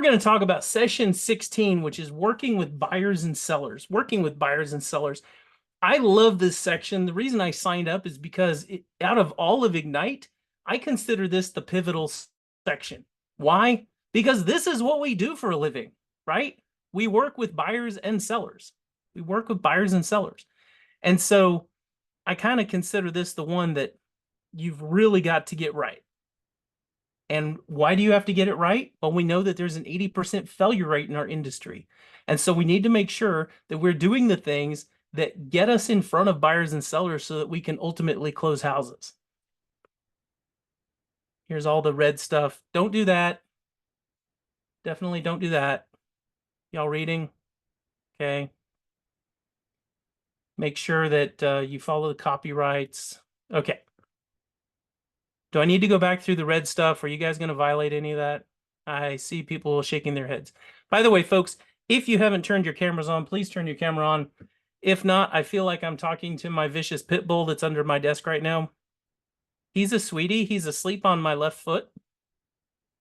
going to talk about session 16, which is working with buyers and sellers. Working with buyers and sellers. I love this section. The reason I signed up is because out of all of Ignite, I consider this the pivotal section. Why? Because this is what we do for a living, right? We work with buyers and sellers. We work with buyers and sellers. And so I kind of consider this the one that you've really got to get right. And why do you have to get it right? Well, we know that there's an 80% failure rate in our industry. And so we need to make sure that we're doing the things that get us in front of buyers and sellers so that we can ultimately close houses. Here's all the red stuff. Don't do that. Definitely don't do that. Y'all reading? Okay. Make sure that you follow the copyrights. Okay. Do I need to go back through the red stuff? Are you guys going to violate any of that? I see people shaking their heads. By the way, folks, if you haven't turned your cameras on, please turn your camera on. If not, I feel like I'm talking to my vicious pit bull that's under my desk right now. He's a sweetie. He's asleep on my left foot.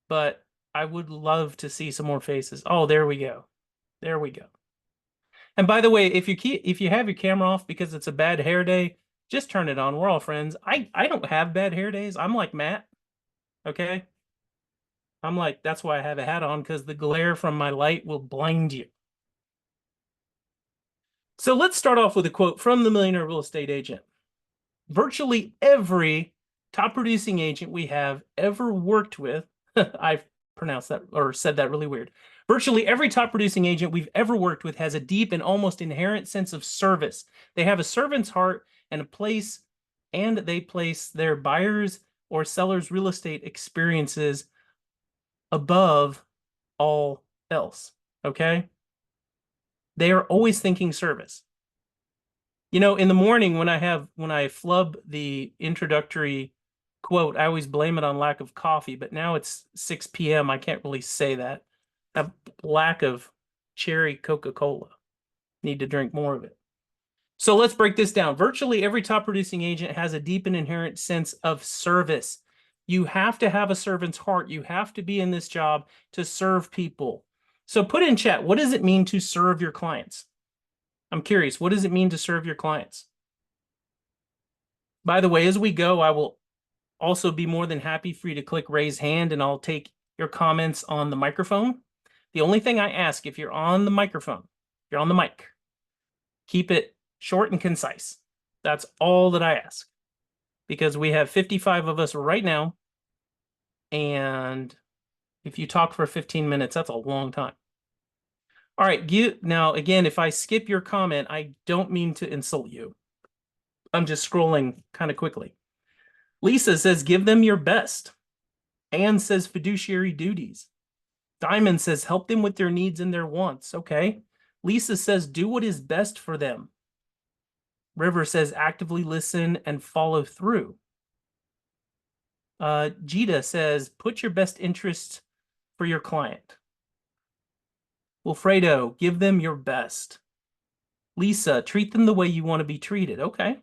But I would love to see some more faces. Oh, there we go. There we go. And by the way, if you have your camera off because it's a bad hair day, just turn it on. We're all friends. I don't have bad hair days. I'm like Matt. Okay? I'm like, that's why I have a hat on, because the glare from my light will blind you. So let's start off with a quote from the Millionaire Real Estate Agent. Virtually every top producing agent we have ever worked with, I've pronounced that or said that really weird. Virtually every top producing agent we've ever worked with has a deep and almost inherent sense of service. They have a servant's heart and they place their buyers or sellers' real estate experiences above all else. Okay? They are always thinking service. You know, in the morning when I flub the introductory quote, I always blame it on lack of coffee, but now it's 6 p.m. I can't really say that. A lack of cherry Coca-Cola. Need to drink more of it. So let's break this down. Virtually every top producing agent has a deep and inherent sense of service. You have to have a servant's heart. You have to be in this job to serve people. So put in chat, what does it mean to serve your clients? I'm curious, what does it mean to serve your clients? By the way, as we go, I will also be more than happy for you to click raise hand and I'll take your comments on the microphone. The only thing I ask, if you're on the microphone, if you're on the mic, keep it short and concise. That's all that I ask, because we have 55 of us right now. And if you talk for 15 minutes, that's a long time. All right, now again, if I skip your comment, I don't mean to insult you. I'm just scrolling kind of quickly. Lisa says, give them your best. Anne says, fiduciary duties. Diamond says, help them with their needs and their wants. Okay. Lisa says, do what is best for them. River says, actively listen and follow through. Jita says, put your best interests for your client. Wilfredo, give them your best. Lisa, treat them the way you want to be treated. Okay.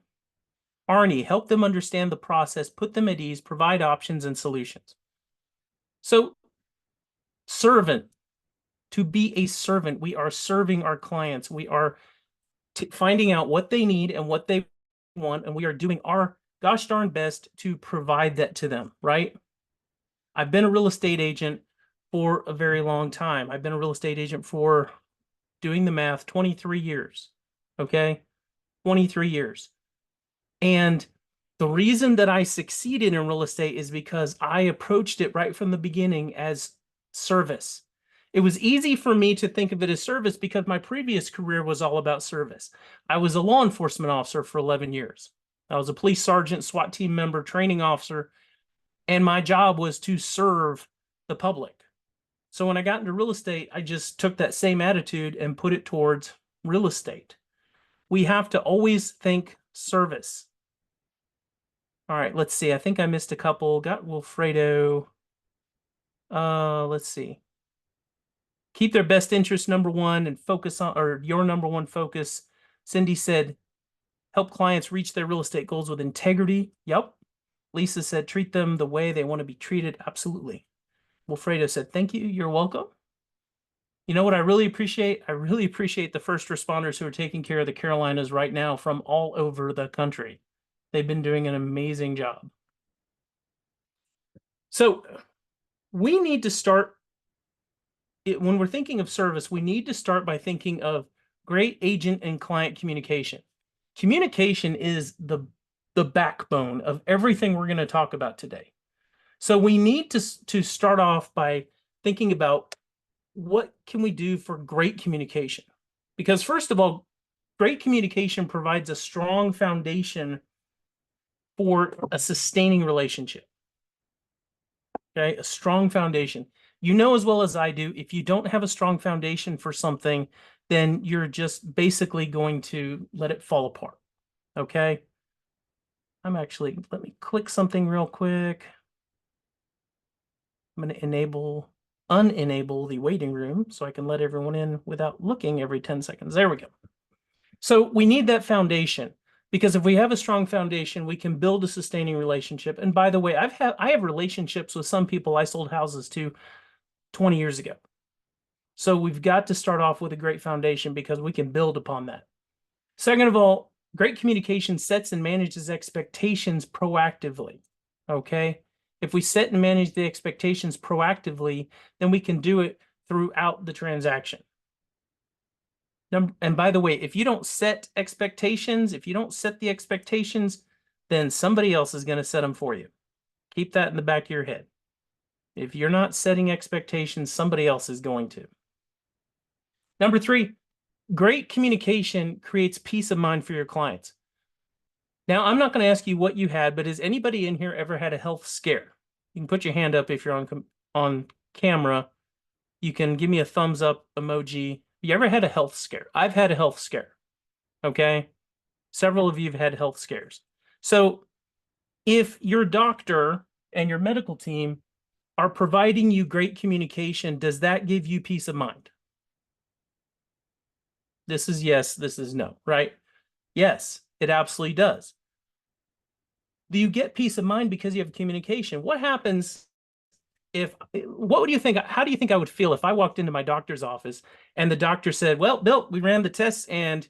Arnie, help them understand the process, put them at ease, provide options and solutions. So, servant, to be a servant, we are serving our clients. We are finding out what they need and what they want, and we are doing our gosh darn best to provide that to them, right? I've been a real estate agent for a very long time. I've been a real estate agent for, doing the math, 23 years, okay? 23 years. And the reason that I succeeded in real estate is because I approached it right from the beginning as service. It was easy for me to think of it as service because my previous career was all about service. I was a law enforcement officer for 11 years. I was a police sergeant, SWAT team member, training officer, and my job was to serve the public. So when I got into real estate, I just took that same attitude and put it towards real estate. We have to always think service. All right, let's see. I think I missed a couple. Got Wilfredo. Let's see. Keep their best interest number one and focus on, or your number one focus. Cindy said, help clients reach their real estate goals with integrity. Yep. Lisa said, treat them the way they want to be treated. Absolutely. Wilfredo said, thank you. You're welcome. You know what I really appreciate? I really appreciate the first responders who are taking care of the Carolinas right now from all over the country. They've been doing an amazing job. So we need to start when we're thinking of service, we need to start by thinking of great agent and client communication. Communication is the backbone of everything we're going to talk about today. So we need to start off by thinking about what can we do for great communication? Because first of all, great communication provides a strong foundation for a sustaining relationship. Okay, a strong foundation. You know as well as I do, if you don't have a strong foundation for something, then you're just basically going to let it fall apart. Okay. Let me click something real quick. I'm going to unenable the waiting room so I can let everyone in without looking every 10 seconds. There we go. So we need that foundation because if we have a strong foundation, we can build a sustaining relationship. And by the way, I have relationships with some people I sold houses to 20 years ago. So we've got to start off with a great foundation because we can build upon that. Second of all, great communication sets and manages expectations proactively. Okay. If we set and manage the expectations proactively, then we can do it throughout the transaction. And by the way, if you don't set expectations, if you don't set the expectations, then somebody else is going to set them for you. Keep that in the back of your head. If you're not setting expectations, somebody else is going to. Number 3, great communication creates peace of mind for your clients. Now, I'm not going to ask you what you had, but has anybody in here ever had a health scare? You can put your hand up if you're on camera. You can give me a thumbs up emoji. You ever had a health scare? I've had a health scare. Okay. Several of you have had health scares. So if your doctor and your medical team are providing you great communication, does that give you peace of mind? This is yes, this is no, right? Yes, it absolutely does. Do you get peace of mind because you have communication? What happens what do you think, how do you think I would feel if I walked into my doctor's office and the doctor said, well, Bill, we ran the tests and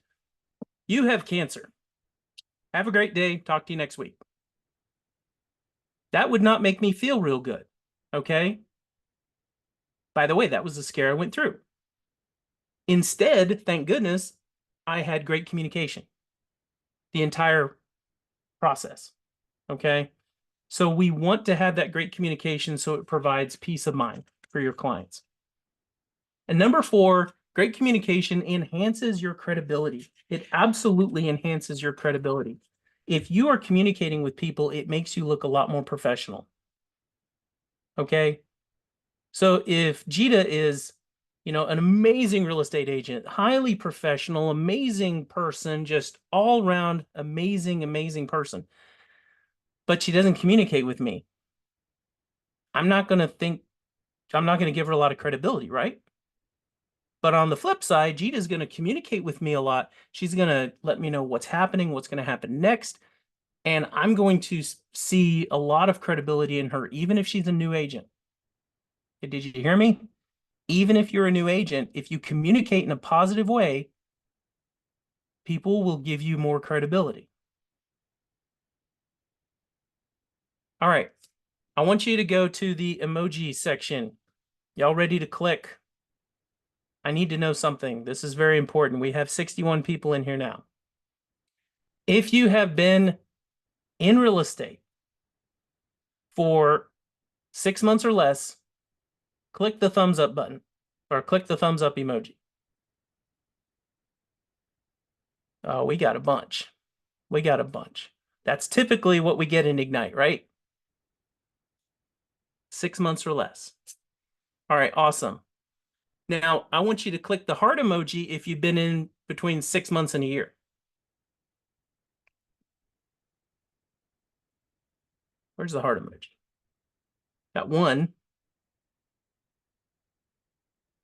you have cancer. Have a great day. Talk to you next week. That would not make me feel real good. Okay. By the way, that was the scare I went through. Instead, thank goodness, I had great communication the entire process. Okay. So we want to have that great communication so it provides peace of mind for your clients. And number 4, great communication enhances your credibility. It absolutely enhances your credibility. If you are communicating with people, it makes you look a lot more professional. Okay. So if Jita is, an amazing real estate agent, highly professional, amazing person, just all around amazing, amazing person, but she doesn't communicate with me, I'm not going to give her a lot of credibility, right? But on the flip side, Jita's going to communicate with me a lot. She's going to let me know what's happening, what's going to happen next. And I'm going to see a lot of credibility in her, even if she's a new agent. Did you hear me? Even if you're a new agent, if you communicate in a positive way, people will give you more credibility. All right. I want you to go to the emoji section. Y'all ready to click? I need to know something. This is very important. We have 61 people in here now. If you have been in real estate for 6 months or less, click the thumbs up button or click the thumbs up emoji. Oh, we got a bunch. We got a bunch. That's typically what we get in Ignite, right? 6 months or less. All right, awesome. Now, I want you to click the heart emoji if you've been in between 6 months and a year. Where's the heart emoji? Got one.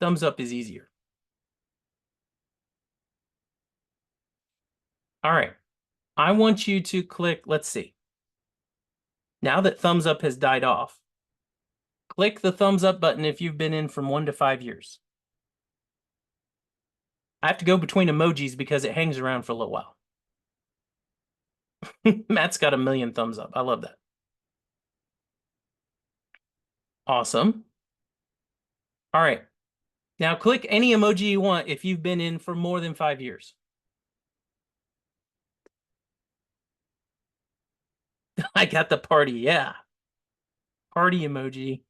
Thumbs up is easier. All right. I want you to click, let's see. Now that thumbs up has died off, click the thumbs up button if you've been in from 1 to 5 years. I have to go between emojis because it hangs around for a little while. Matt's got 1,000,000 thumbs up. I love that. Awesome. All right. Now click any emoji you want if you've been in for more than 5 years. I got the party. Yeah. Party emoji.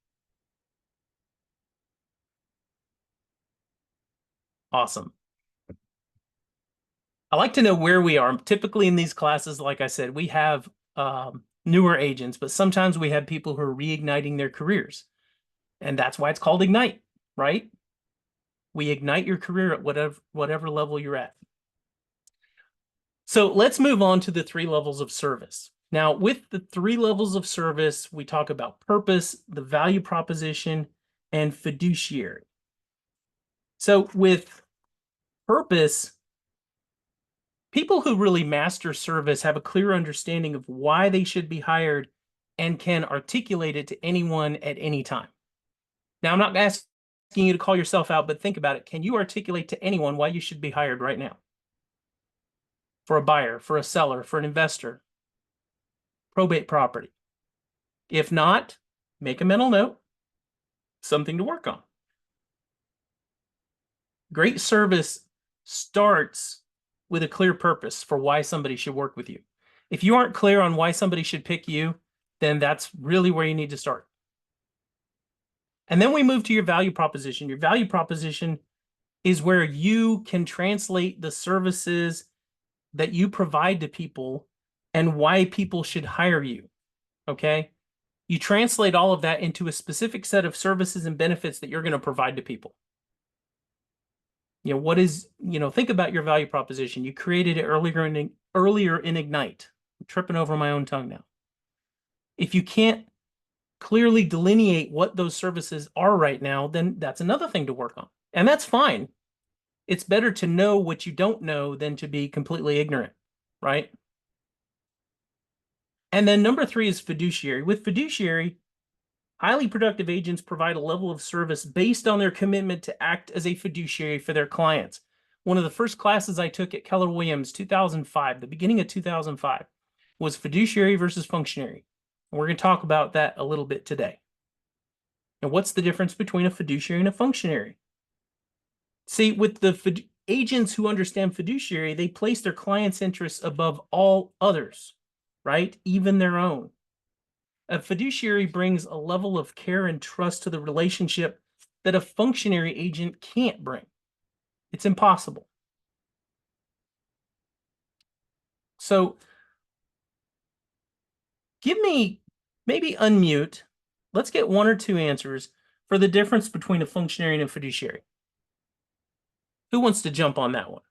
Awesome. I like to know where we are. Typically in these classes, like I said, we have newer agents, but sometimes we have people who are reigniting their careers. And that's why it's called Ignite, right? We ignite your career at whatever level you're at. So let's move on to the 3 levels of service. Now, with the 3 levels of service, we talk about purpose, the value proposition, and fiduciary. So with purpose, people who really master service have a clear understanding of why they should be hired and can articulate it to anyone at any time. Now, I'm not asking you to call yourself out, but think about it. Can you articulate to anyone why you should be hired right now? For a buyer, for a seller, for an investor, probate property. If not, make a mental note, something to work on. Great service starts with a clear purpose for why somebody should work with you. If you aren't clear on why somebody should pick you, then that's really where you need to start. And then we move to your value proposition. Your value proposition is where you can translate the services that you provide to people and why people should hire you. Okay? You translate all of that into a specific set of services and benefits that you're going to provide to people. Think about your value proposition. You created it earlier in Ignite. I'm tripping over my own tongue now. If you can't clearly delineate what those services are right now, then that's another thing to work on. And that's fine. It's better to know what you don't know than to be completely ignorant, right? And then number 3 is fiduciary. With fiduciary, highly productive agents provide a level of service based on their commitment to act as a fiduciary for their clients. One of the first classes I took at Keller Williams, 2005, the beginning of 2005, was fiduciary versus functionary. And we're going to talk about that a little bit today. And what's the difference between a fiduciary and a functionary? See, with the agents who understand fiduciary, they place their clients' interests above all others, right? Even their own. A fiduciary brings a level of care and trust to the relationship that a functionary agent can't bring. It's impossible. So maybe unmute. Let's get 1 or 2 answers for the difference between a functionary and a fiduciary. Who wants to jump on that one?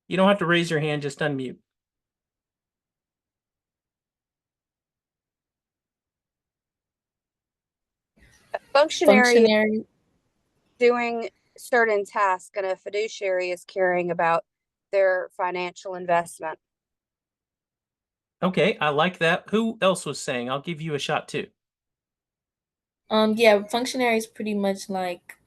You don't have to raise your hand, just unmute. Functionary doing certain tasks, and a fiduciary is caring about their financial investment. Okay, I like that. Who else was saying? I'll give you a shot too. Yeah, functionary is pretty much like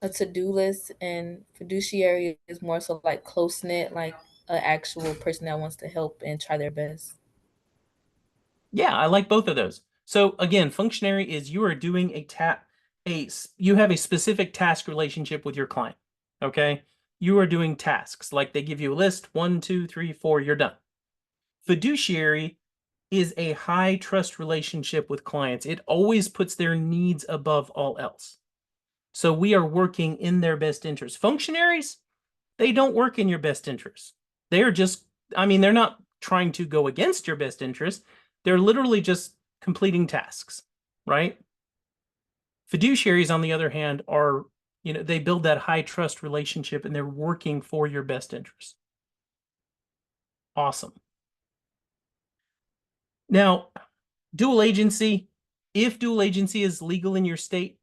a to-do list, and fiduciary is more so like close-knit, like an actual person that wants to help and try their best. Yeah, I like both of those. So again, functionary is you are doing you have a specific task relationship with your client. Okay? You are doing tasks. Like they give you a list, 1, 2, 3, 4, you're done. Fiduciary is a high trust relationship with clients. It always puts their needs above all else. So we are working in their best interest. Functionaries, they don't work in your best interest. They're they're not trying to go against your best interest. They're literally just completing tasks, right? Fiduciaries, on the other hand, are, they build that high trust relationship and they're working for your best interest. Awesome. Now, dual agency, if dual agency is legal in your state,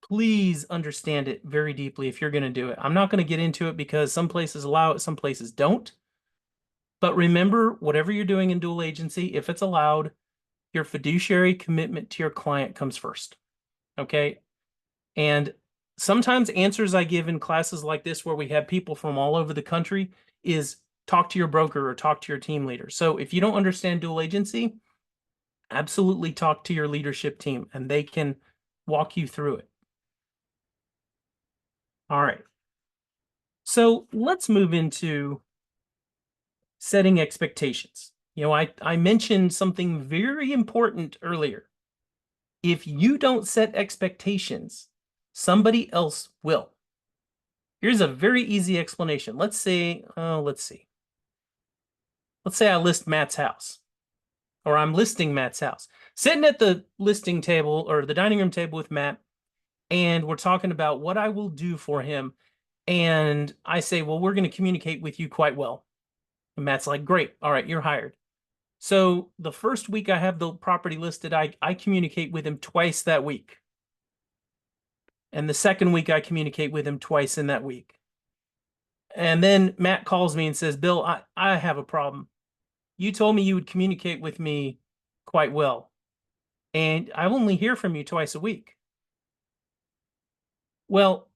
please understand it very deeply if you're going to do it. I'm not going to get into it because some places allow it, some places don't. But remember, whatever you're doing in dual agency, if it's allowed, your fiduciary commitment to your client comes first. Okay? And sometimes answers I give in classes like this where we have people from all over the country is talk to your broker or talk to your team leader. So if you don't understand dual agency, absolutely talk to your leadership team and they can walk you through it. All right. So let's move into setting expectations. You know, I mentioned something very important earlier. If you don't set expectations, somebody else will. Here's a very easy explanation. Let's say I list Matt's house, or I'm listing Matt's house. Sitting at the listing table or the dining room table with Matt, and we're talking about what I will do for him. And I say, well, we're going to communicate with you quite well. And Matt's like, great. All right, you're hired. So the first week I have the property listed, I communicate with him twice that week. And the second week I communicate with him twice in that week. And then Matt calls me and says, Bill, I have a problem. You told me you would communicate with me quite well, and I only hear from you twice a week. Well,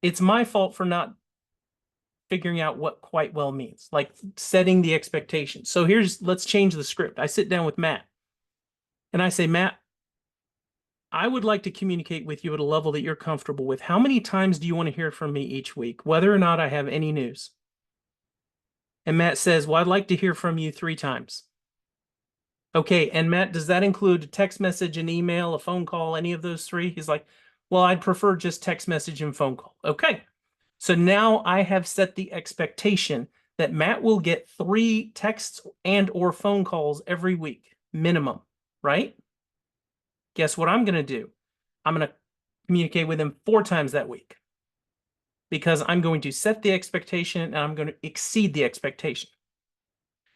it's my fault for not figuring out what quite well means, like setting the expectation. So let's change the script. I sit down with Matt and I say, Matt, I would like to communicate with you at a level that you're comfortable with. How many times do you want to hear from me each week, whether or not I have any news? And Matt says, well, I'd like to hear from you 3 times. Okay, and Matt, does that include a text message, an email, a phone call, any of those 3? He's like, well, I'd prefer just text message and phone call. Okay, so now I have set the expectation that Matt will get 3 texts and or phone calls every week, minimum, right? Guess what I'm going to do? I'm going to communicate with him 4 times that week because I'm going to set the expectation and I'm going to exceed the expectation.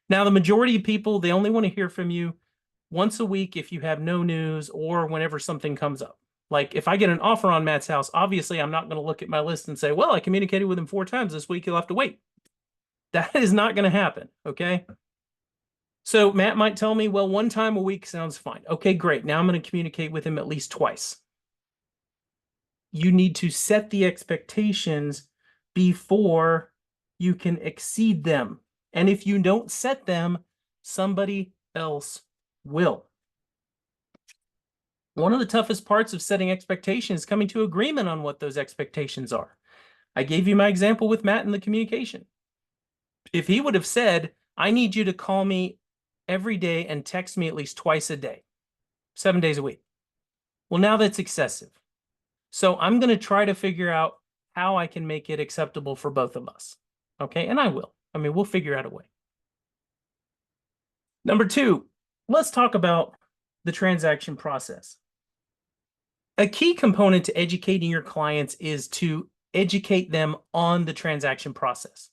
Now, the majority of people, they only want to hear from you once a week if you have no news or whenever something comes up. Like if I get an offer on Matt's house, obviously I'm not going to look at my list and say, well, I communicated with him 4 times this week. You'll have to wait. That is not going to happen. Okay. So Matt might tell me, well, 1 time a week sounds fine. Okay, great. Now I'm going to communicate with him at least twice. You need to set the expectations before you can exceed them. And if you don't set them, somebody else will. One of the toughest parts of setting expectations is coming to agreement on what those expectations are. I gave you my example with Matt in the communication. If he would have said, I need you to call me every day and text me at least twice a day, 7 days a week. Well, now that's excessive. So I'm going to try to figure out how I can make it acceptable for both of us. Okay, and I will. I mean, we'll figure out a way. Number 2, let's talk about the transaction process. A key component to educating your clients is to educate them on the transaction process.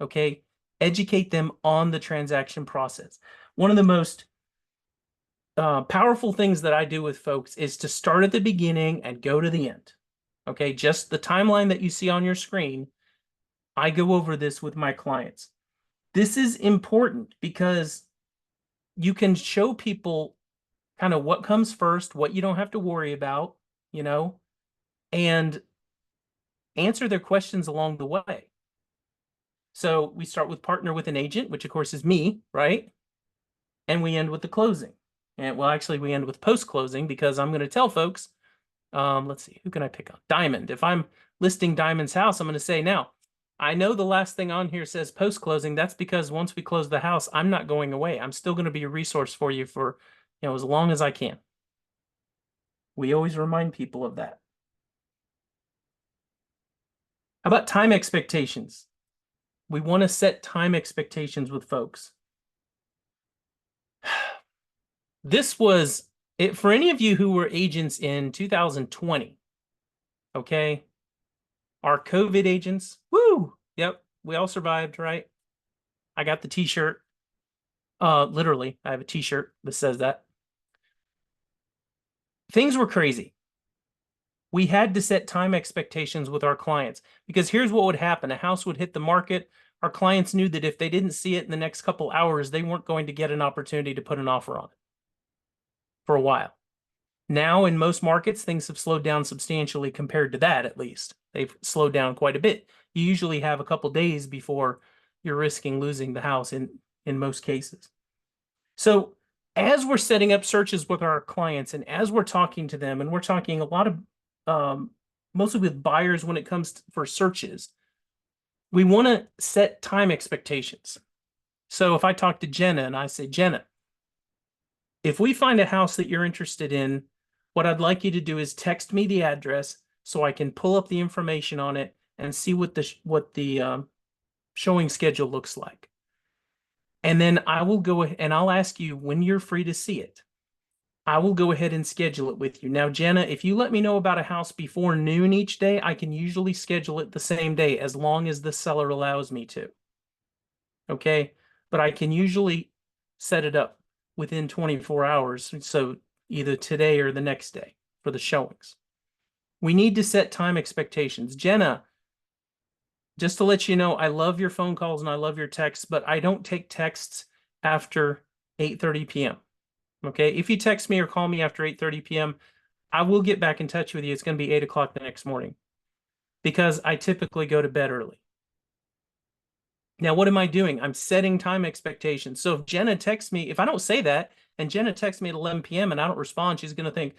Okay, educate them on the transaction process. One of the most powerful things that I do with folks is to start at the beginning and go to the end. Okay, just the timeline that you see on your screen, I go over this with my clients. This is important because you can show people kind of what comes first, what you don't have to worry about, you know, and answer their questions along the way. So we start with partner with an agent, which of course is me, right? And we end with the closing. And well, actually we end with post-closing because I'm going to tell folks, let's see, who can I pick on? Diamond. If I'm listing Diamond's house, I'm going to say, now, I know the last thing on here says post-closing. That's because once we close the house, I'm not going away. I'm still going to be a resource for you for, you know, as long as I can. We always remind people of that. How about time expectations? We want to set time expectations with folks. This was it for any of you who were agents in 2020. Okay. Our COVID agents. Woo! Yep. We all survived, right? I got the t-shirt. Literally, I have a t-shirt that says that. Things were crazy. We had to set time expectations with our clients because here's what would happen. A house would hit the market. Our clients knew that if they didn't see it in the next couple hours, they weren't going to get an opportunity to put an offer on it for a while. Now, in most markets, things have slowed down substantially compared to that, at least. They've slowed down quite a bit. You usually have a couple days before you're risking losing the house in most cases. So as we're setting up searches with our clients and as we're talking to them, and we're talking a lot of mostly with buyers when it comes for searches, we want to set time expectations. So if I talk to Jenna and I say, Jenna, if we find a house that you're interested in, what I'd like you to do is text me the address so I can pull up the information on it and see what the showing schedule looks like. And then I will go ahead and I'll ask you when you're free to see it. I will go ahead and schedule it with you. Now, Jenna, if you let me know about a house before noon each day, I can usually schedule it the same day as long as the seller allows me to. Okay, but I can usually set it up within 24 hours. So either today or the next day for the showings. We need to set time expectations. Jenna, just to let you know, I love your phone calls and I love your texts, but I don't take texts after 8:30 p.m. Okay, if you text me or call me after 8:30 p.m., I will get back in touch with you. It's going to be 8 o'clock the next morning because I typically go to bed early. Now, what am I doing? I'm setting time expectations. So if Jenna texts me, if I don't say that and Jenna texts me at 11 p.m. and I don't respond, she's going to think,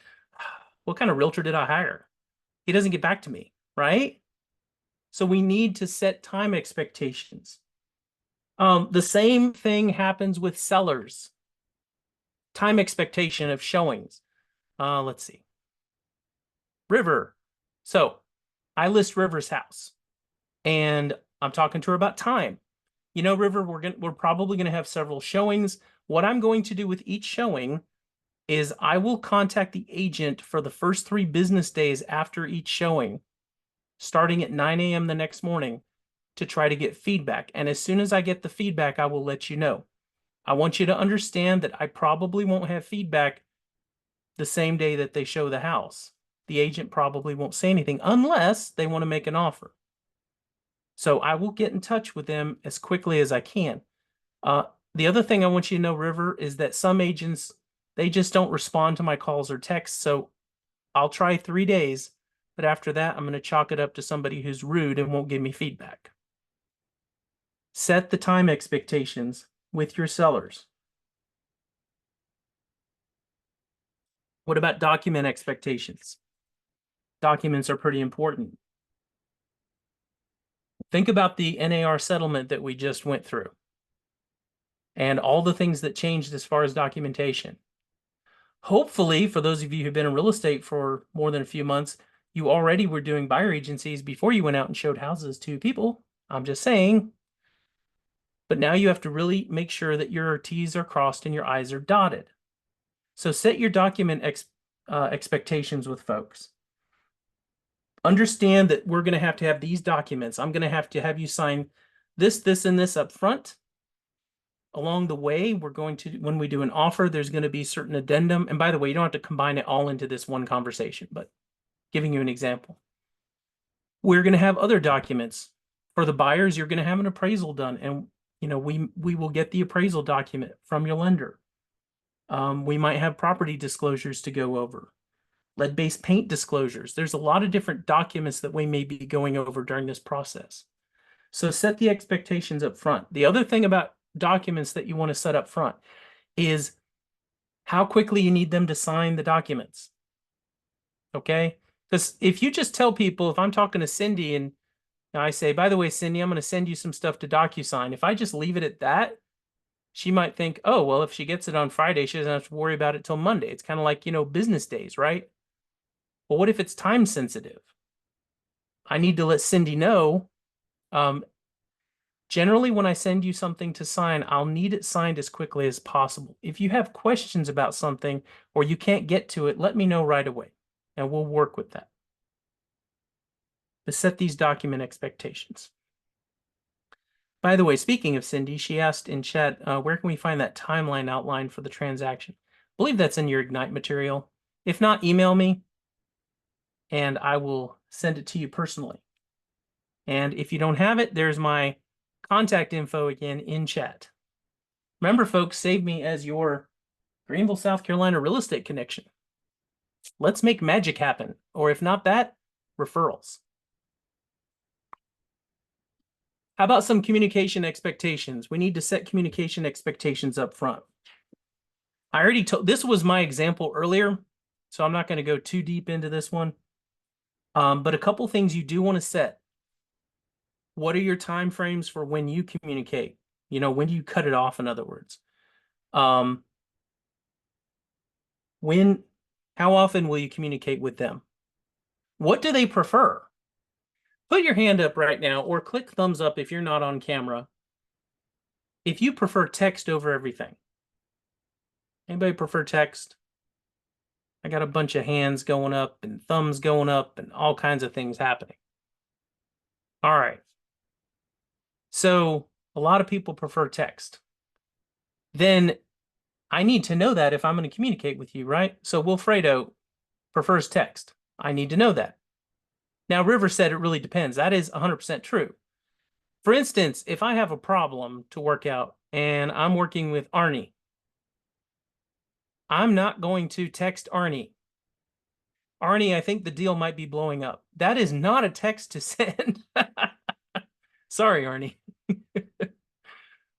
what kind of realtor did I hire? He doesn't get back to me, right? So we need to set time expectations. The same thing happens with sellers. Time expectation of showings. Let's see. River. So I list River's house and I'm talking to her about time. You know, River, we're probably going to have several showings. What I'm going to do with each showing is I will contact the agent for the first 3 business days after each showing, starting at 9 a.m. the next morning to try to get feedback. And as soon as I get the feedback, I will let you know. I want you to understand that I probably won't have feedback the same day that they show the house. The agent probably won't say anything unless they want to make an offer. So I will get in touch with them as quickly as I can. The other thing I want you to know, River, is that some agents, they just don't respond to my calls or texts. So I'll try 3 days, but after that, I'm going to chalk it up to somebody who's rude and won't give me feedback. Set the time expectations with your sellers. What about document expectations? Documents are pretty important. Think about the NAR settlement that we just went through and all the things that changed as far as documentation. Hopefully, for those of you who've been in real estate for more than a few months, you already were doing buyer agencies before you went out and showed houses to people. I'm just saying. But now you have to really make sure that your T's are crossed and your I's are dotted. So set your document expectations with folks. Understand that we're going to have these documents. I'm going to have you sign this, this, and this up front. Along the way, we're going to, when we do an offer, there's going to be certain addendum. And by the way, you don't have to combine it all into this one conversation, but giving you an example. We're going to have other documents. For the buyers, you're going to have an appraisal done. And, you know, we will get the appraisal document from your lender. We might have property disclosures to go over. Lead-based paint disclosures. There's a lot of different documents that we may be going over during this process. So set the expectations up front. The other thing about documents that you want to set up front is how quickly you need them to sign the documents. Okay? Because if you just tell people, if I'm talking to Cindy and I say, by the way, Cindy, I'm going to send you some stuff to DocuSign. If I just leave it at that, she might think, oh, well, if she gets it on Friday, she doesn't have to worry about it till Monday. It's kind of like, you know, business days, right? Well, what if it's time sensitive? I need to let Cindy know. Generally, when I send you something to sign, I'll need it signed as quickly as possible. If you have questions about something or you can't get to it, let me know right away, and we'll work with that. But set these document expectations. By the way, speaking of Cindy, she asked in chat, where can we find that timeline outline for the transaction? I believe that's in your Ignite material. If not, email me, and I will send it to you personally. And if you don't have it, there's my contact info again in chat. Remember, folks, save me as your Greenville, South Carolina real estate connection. Let's make magic happen. Or if not that, referrals. How about some communication expectations? We need to set communication expectations up front. I already told, this was my example earlier, so I'm not going to go too deep into this one. But a couple things you do want to set. What are your time frames for when you communicate? You know, when do you cut it off, in other words? How often will you communicate with them? What do they prefer? Put your hand up right now or click thumbs up if you're not on camera. If you prefer text over everything. Anybody prefer text? I got a bunch of hands going up and thumbs going up and all kinds of things happening. All right. So a lot of people prefer text. Then I need to know that if I'm going to communicate with you, right? So Wilfredo prefers text. I need to know that. Now, River said it really depends. That is 100% true. For instance, if I have a problem to work out and I'm working with Arnie, I'm not going to text Arnie. Arnie, I think the deal might be blowing up. That is not a text to send. Sorry, Arnie.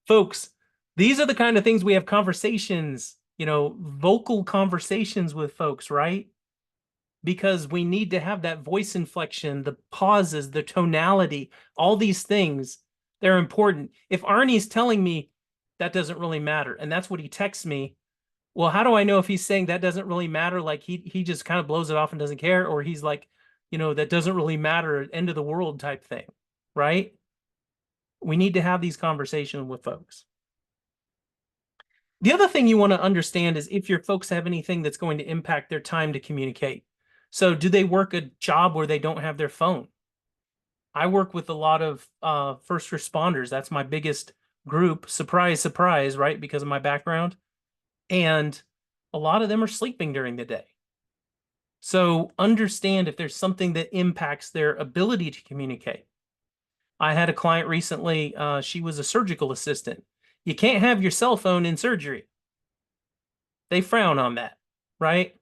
Folks, these are the kind of things we have conversations, vocal conversations with folks, right? Because we need to have that voice inflection, the pauses, the tonality, all these things, they're important. If Arnie's telling me that doesn't really matter, and that's what he texts me, well, how do I know if he's saying that doesn't really matter? Like he just kind of blows it off and doesn't care, or he's like, that doesn't really matter, end of the world type thing, right? We need to have these conversations with folks. The other thing you want to understand is if your folks have anything that's going to impact their time to communicate. So do they work a job where they don't have their phone? I work with a lot of first responders. That's my biggest group. Surprise, surprise, right? Because of my background. And a lot of them are sleeping during the day. So understand if there's something that impacts their ability to communicate. I had a client recently, she was a surgical assistant. You can't have your cell phone in surgery. They frown on that, right?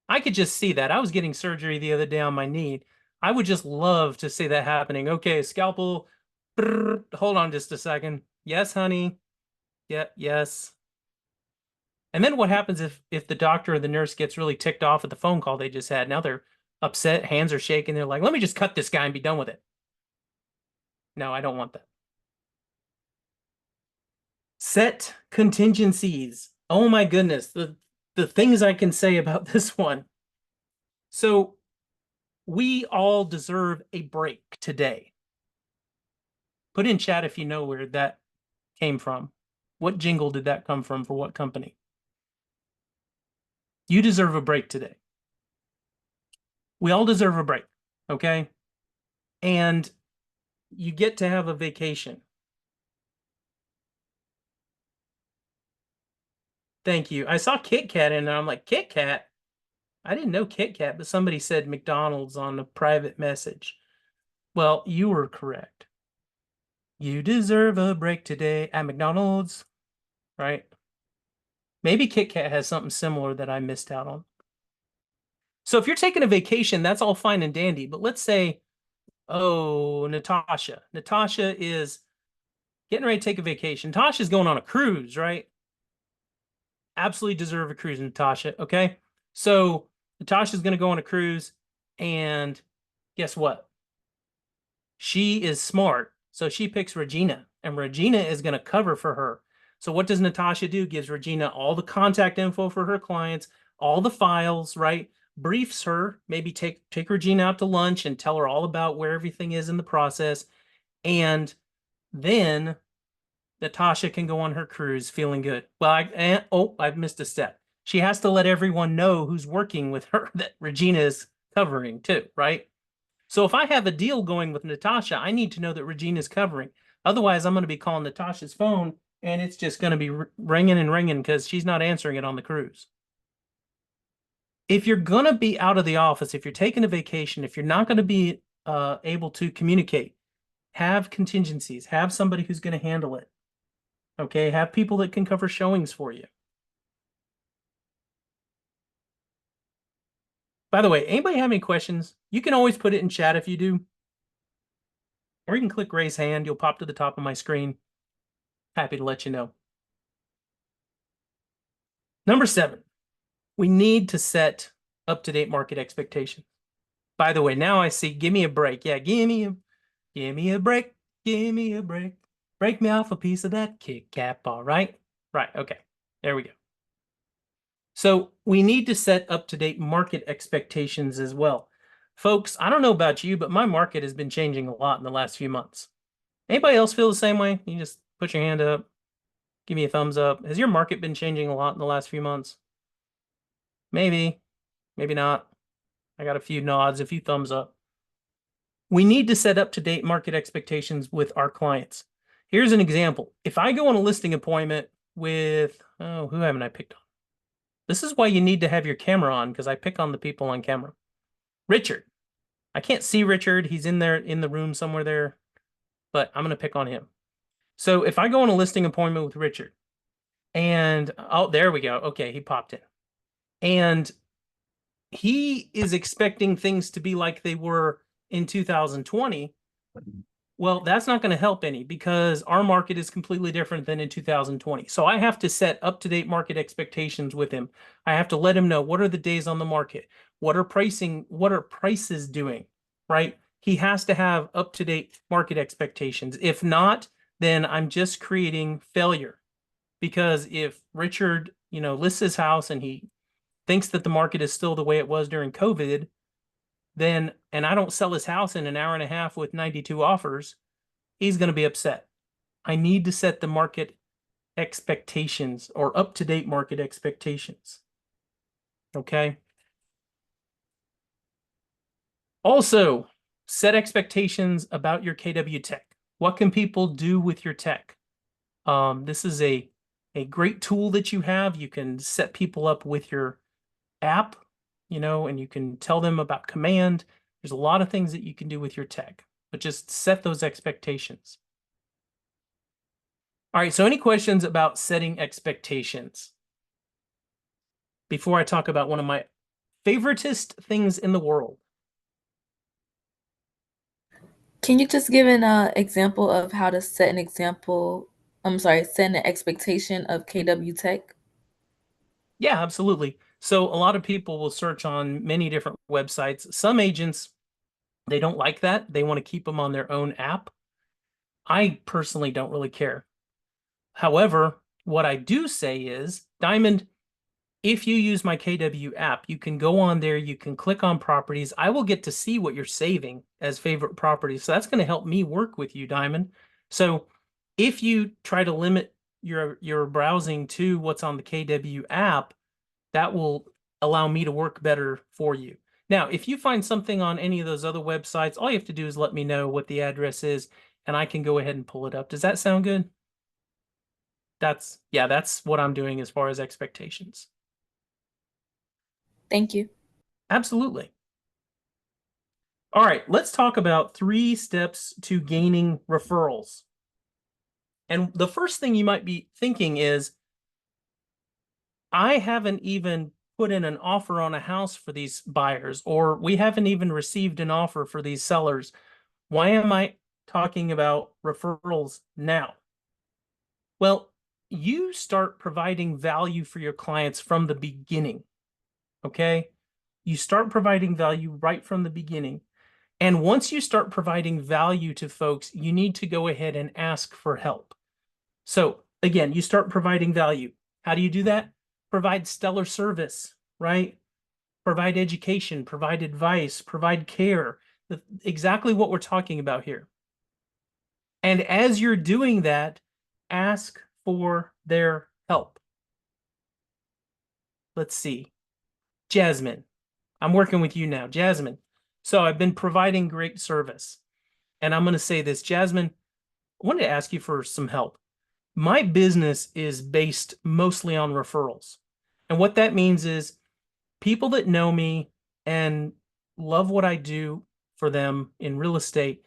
I could just see that. I was getting surgery the other day on my knee. I would just love to see that happening. Okay, scalpel. Brrr, hold on just a second. Yes, honey. Yeah, yes. And then what happens if the doctor or the nurse gets really ticked off at the phone call they just had? Now they're upset, hands are shaking. They're like, let me just cut this guy and be done with it. No, I don't want that. Set contingencies. Oh my goodness, the things I can say about this one. So we all deserve a break today. Put in chat if you know where that came from. What jingle did that come from for what company? You deserve a break today. We all deserve a break, okay? And you get to have a vacation. Thank you. I saw Kit Kat in there. I'm like, Kit Kat? I didn't know Kit Kat, but somebody said McDonald's on a private message. Well, you were correct. You deserve a break today at McDonald's, right? Maybe Kit Kat has something similar that I missed out on. So if you're taking a vacation, that's all fine and dandy. But let's say, oh, Natasha. Natasha is getting ready to take a vacation. Natasha's going on a cruise, right? Absolutely deserve a cruise, Natasha. Okay. So Natasha's going to go on a cruise. And guess what? She is smart. So she picks Regina. And Regina is going to cover for her. So what does Natasha do? Gives Regina all the contact info for her clients, all the files, right? Briefs her, maybe take Regina out to lunch and tell her all about where everything is in the process. And then Natasha can go on her cruise feeling good. Well, I've missed a step. She has to let everyone know who's working with her that Regina is covering too, right? So if I have a deal going with Natasha, I need to know that Regina's covering. Otherwise, I'm going to be calling Natasha's phone and it's just going to be ringing and ringing because she's not answering it on the cruise. If you're going to be out of the office, if you're taking a vacation, if you're not going to be able to communicate, have contingencies, have somebody who's going to handle it. Okay, have people that can cover showings for you. By the way, anybody have any questions? You can always put it in chat if you do. Or you can click raise hand. You'll pop to the top of my screen. Happy to let you know. Number 7, we need to set up-to-date market expectations. By the way, now I see, give me a break. Yeah, give me a break. Give me a break. Break me off a piece of that Kit Kat bar, right? Right, okay. There we go. So we need to set up-to-date market expectations as well. Folks, I don't know about you, but my market has been changing a lot in the last few months. Anybody else feel the same way? You just put your hand up, give me a thumbs up. Has your market been changing a lot in the last few months? Maybe, maybe not. I got a few nods, a few thumbs up. We need to set up-to-date market expectations with our clients. Here's an example. If I go on a listing appointment with, oh, who haven't I picked on? This is why you need to have your camera on, because I pick on the people on camera. Richard. I can't see Richard. He's in there in the room somewhere there, but I'm going to pick on him. So if I go on a listing appointment with Richard and, oh, there we go. Okay, he popped in. And he is expecting things to be like they were in 2020. Well, that's not going to help any because our market is completely different than in 2020. So I have to set up-to-date market expectations with him. I have to let him know what are the days on the market, what are prices doing, right? He has to have up-to-date market expectations. If not, then I'm just creating failure. Because if Richard, lists his house and he thinks that the market is still the way it was during COVID, then, and I don't sell his house in an hour and a half with 92 offers, he's going to be upset. I need to set the market expectations or up-to-date market expectations. Okay. Also, set expectations about your KW tech. What can people do with your tech? This is a great tool that you have. You can set people up with your app, and you can tell them about command. There's a lot of things that you can do with your tech, but just set those expectations. All right, so any questions about setting expectations? Before I talk about one of my favoritist things in the world. Can you just give an example of how to set an set an expectation of KW Tech? Yeah, absolutely. So a lot of people will search on many different websites. Some agents, they don't like that. They want to keep them on their own app. I personally don't really care. However, what I do say is, Diamond, if you use my KW app, you can go on there, you can click on properties. I will get to see what you're saving as favorite properties. So that's going to help me work with you, Diamond. So if you try to limit your browsing to what's on the KW app, that will allow me to work better for you. Now, if you find something on any of those other websites, all you have to do is let me know what the address is, and I can go ahead and pull it up. Does that sound good? That's what I'm doing as far as expectations. Thank you. Absolutely. All right, let's talk about 3 steps to gaining referrals. And the first thing you might be thinking is, I haven't even put in an offer on a house for these buyers, or we haven't even received an offer for these sellers. Why am I talking about referrals now? Well, you start providing value for your clients from the beginning, okay? You start providing value right from the beginning. And once you start providing value to folks, you need to go ahead and ask for help. So again, you start providing value. How do you do that? Provide stellar service, right? Provide education, provide advice, provide care. Exactly what we're talking about here. And as you're doing that, ask for their help. Let's see. Jasmine, I'm working with you now. Jasmine. So I've been providing great service. And I'm going to say this, Jasmine, I wanted to ask you for some help. My business is based mostly on referrals. And what that means is people that know me and love what I do for them in real estate,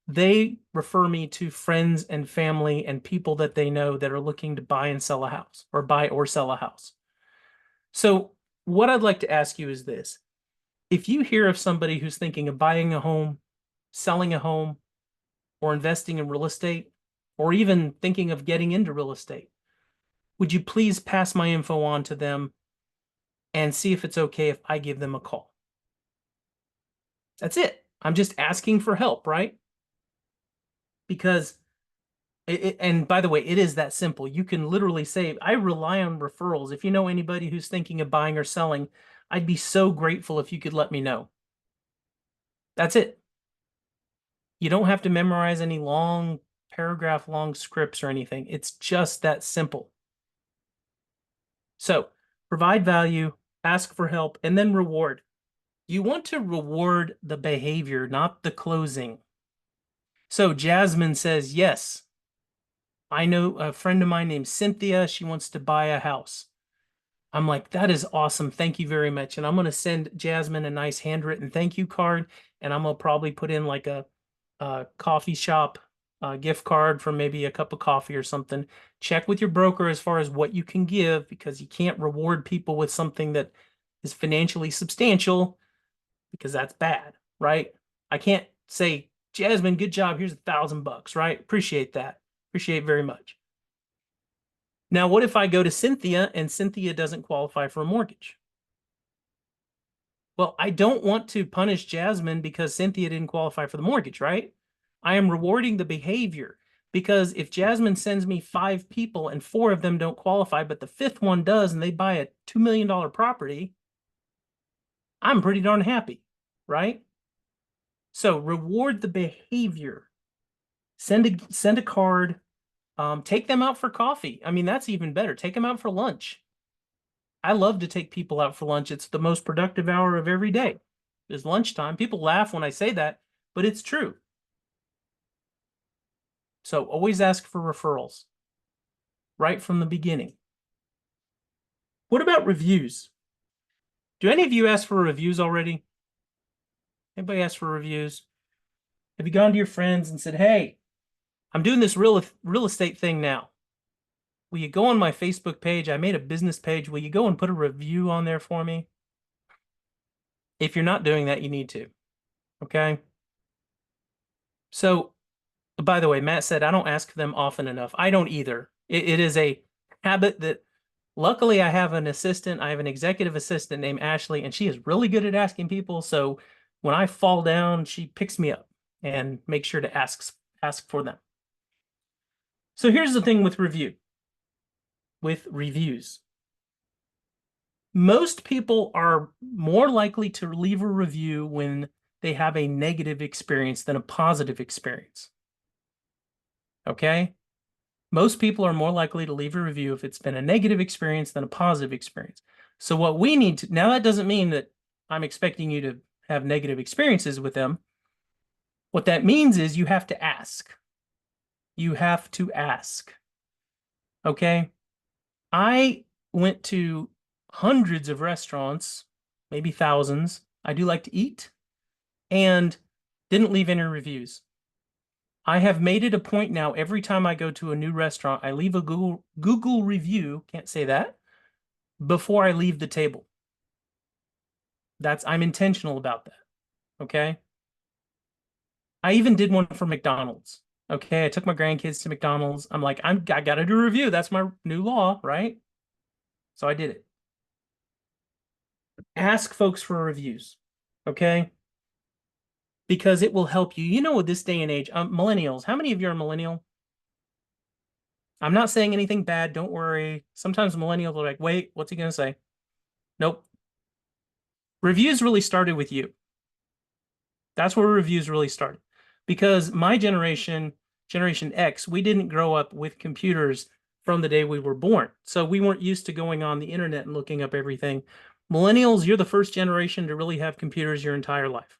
they refer me to friends and family and people that they know that are looking to buy and sell a house, or buy or sell a house. So what I'd like to ask you is this. If you hear of somebody who's thinking of buying a home, selling a home, or investing in real estate, or even thinking of getting into real estate, would you please pass my info on to them and see if it's okay if I give them a call? That's it. I'm just asking for help, right? Because and by the way, it is that simple. You can literally say, I rely on referrals. If you know anybody who's thinking of buying or selling, I'd be so grateful if you could let me know. That's it. You don't have to memorize any long paragraph long scripts or anything. It's just that simple. So provide value, ask for help, and then reward. You want to reward the behavior, not the closing. So Jasmine says, yes, I know a friend of mine named Cynthia. She wants to buy a house. I'm like, that is awesome. Thank you very much. And I'm going to send Jasmine a nice handwritten thank you card. And I'm going to probably put in like a coffee shop gift card for maybe a cup of coffee or something. Check with your broker as far as what you can give, because you can't reward people with something that is financially substantial, because that's bad, right? I can't say, Jasmine, good job. Here's $1,000, right? Appreciate that. Appreciate it very much. Now, what if I go to Cynthia and Cynthia doesn't qualify for a mortgage? Well, I don't want to punish Jasmine because Cynthia didn't qualify for the mortgage, right? I am rewarding the behavior, because if Jasmine sends me 5 people and 4 of them don't qualify, but the 5th one does and they buy a $2 million property, I'm pretty darn happy, right? So reward the behavior. Send a card. Take them out for coffee. I mean, that's even better. Take them out for lunch. I love to take people out for lunch. It's the most productive hour of every day is lunchtime. People laugh when I say that, but it's true. So always ask for referrals right from the beginning. What about reviews? Do any of you ask for reviews already? Anybody ask for reviews? Have you gone to your friends and said, hey, I'm doing this real estate thing now. Will you go on my Facebook page? I made a business page. Will you go and put a review on there for me? If you're not doing that, you need to. Okay. So, by the way, Matt said, I don't ask them often enough. I don't either. It is a habit that luckily I have an assistant. I have an executive assistant named Ashley, and she is really good at asking people. So when I fall down, she picks me up and makes sure to ask for them. So here's the thing with reviews. Most people are more likely to leave a review when they have a negative experience than a positive experience. Okay? Most people are more likely to leave a review if it's been a negative experience than a positive experience. So what we need to, now that doesn't mean that I'm expecting you to have negative experiences with them. What that means is you have to ask. You have to ask. Okay? I went to hundreds of restaurants, maybe thousands. I do like to eat, and didn't leave any reviews. I have made it a point now, every time I go to a new restaurant, I leave a Google review, can't say that, before I leave the table. I'm intentional about that. Okay. I even did one for McDonald's. Okay. I took my grandkids to McDonald's. I'm like, I gotta do a review. That's my new law, right? So I did it. Ask folks for reviews. Okay. Because it will help you. You know, with this day and age, millennials, how many of you are millennial? I'm not saying anything bad. Don't worry. Sometimes millennials are like, wait, what's he going to say? Nope. Reviews really started with you. That's where reviews really started. Because my generation, Generation X, we didn't grow up with computers from the day we were born. So we weren't used to going on the internet and looking up everything. Millennials, you're the first generation to really have computers your entire life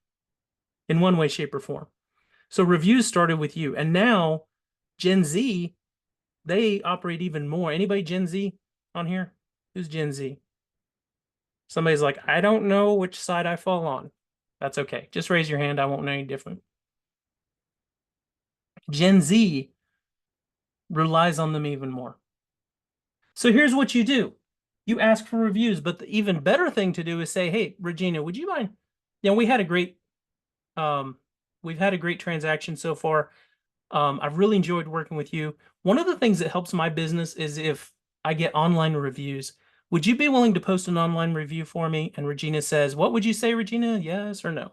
in one way, shape, or form. So reviews started with you. And now Gen Z, they operate even more. Anybody Gen Z on here? Who's Gen Z? Somebody's like, I don't know which side I fall on. That's okay. Just raise your hand. I won't know any different. Gen Z relies on them even more. So here's what you do. You ask for reviews, but the even better thing to do is say, hey, Regina, would you mind we had a great, we've had a great transaction so far. I've really enjoyed working with you. One of the things that helps my business is if I get online reviews. Would you be willing to post an online review for me? And Regina says, what would you say, Regina? Yes or no?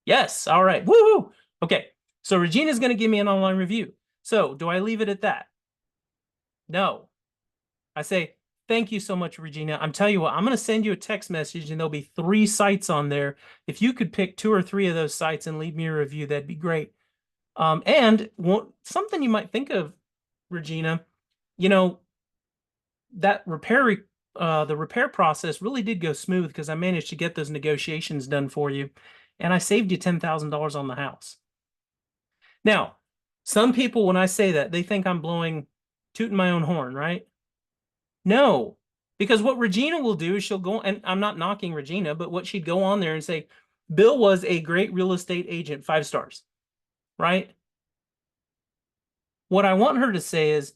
Yes. All right. Woohoo. Okay. So Regina's going to give me an online review. So do I leave it at that? No. I say, thank you so much, Regina. I'm telling you what, I'm going to send you a text message and there'll be 3 sites on there. If you could pick 2 or 3 of those sites and leave me a review, that'd be great. And something you might think of, Regina, that the repair process really did go smooth because I managed to get those negotiations done for you, and I saved you $10,000 on the house. Now, some people, when I say that, they think I'm tooting my own horn, right? No, because what Regina will do is she'll go, and I'm not knocking Regina, but what she'd go on there and say, Bill was a great real estate agent, 5 stars, right? What I want her to say is,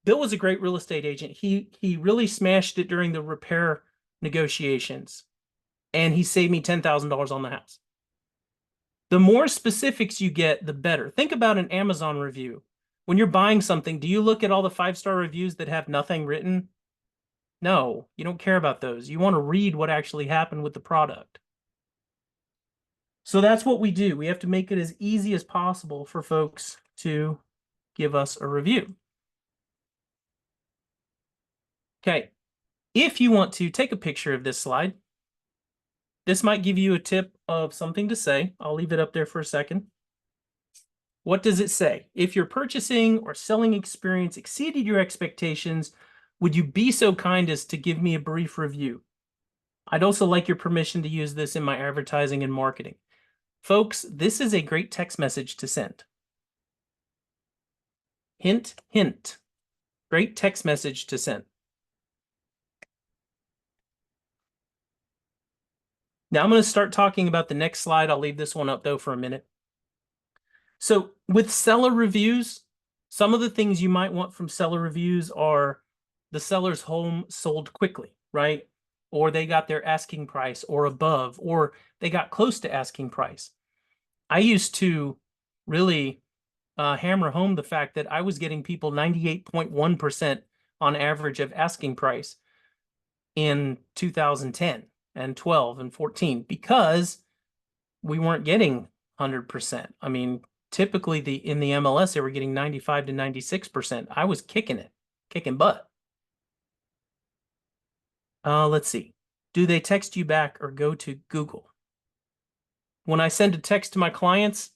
Bill was a great real estate agent. He really smashed it during the repair negotiations, and he saved me $10,000 on the house. The more specifics you get, the better. Think about an Amazon review. When you're buying something, do you look at all the 5-star reviews that have nothing written? No, you don't care about those. You want to read what actually happened with the product. So that's what we do. We have to make it as easy as possible for folks to give us a review. Okay, if you want to take a picture of this slide, this might give you a tip of something to say. I'll leave it up there for a second. What does it say? If your purchasing or selling experience exceeded your expectations, would you be so kind as to give me a brief review? I'd also like your permission to use this in my advertising and marketing. Folks, this is a great text message to send. Hint, hint. Great text message to send. Now I'm going to start talking about the next slide. I'll leave this one up though for a minute. So with seller reviews, some of the things you might want from seller reviews are the seller's home sold quickly, right? Or they got their asking price or above, or they got close to asking price. I used to really hammer home the fact that I was getting people 98.1% on average of asking price in 2010 and 12 and 14 because we weren't getting 100%. I mean, typically in the MLS, they were getting 95 to 96%. I was kicking butt. Let's see. Do they text you back or go to Google? When I send a text to my clients,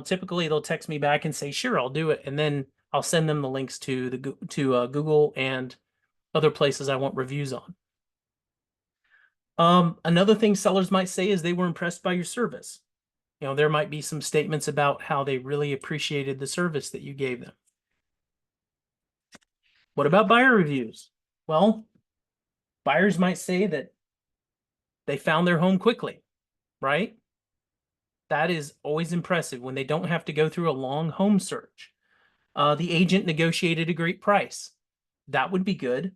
typically they'll text me back and say, sure, I'll do it. And then I'll send them the links to Google and other places I want reviews on. Another thing sellers might say is they were impressed by your service. There might be some statements about how they really appreciated the service that you gave them. What about buyer reviews? Well, buyers might say that they found their home quickly, right? That is always impressive when they don't have to go through a long home search. The agent negotiated a great price. That would be good.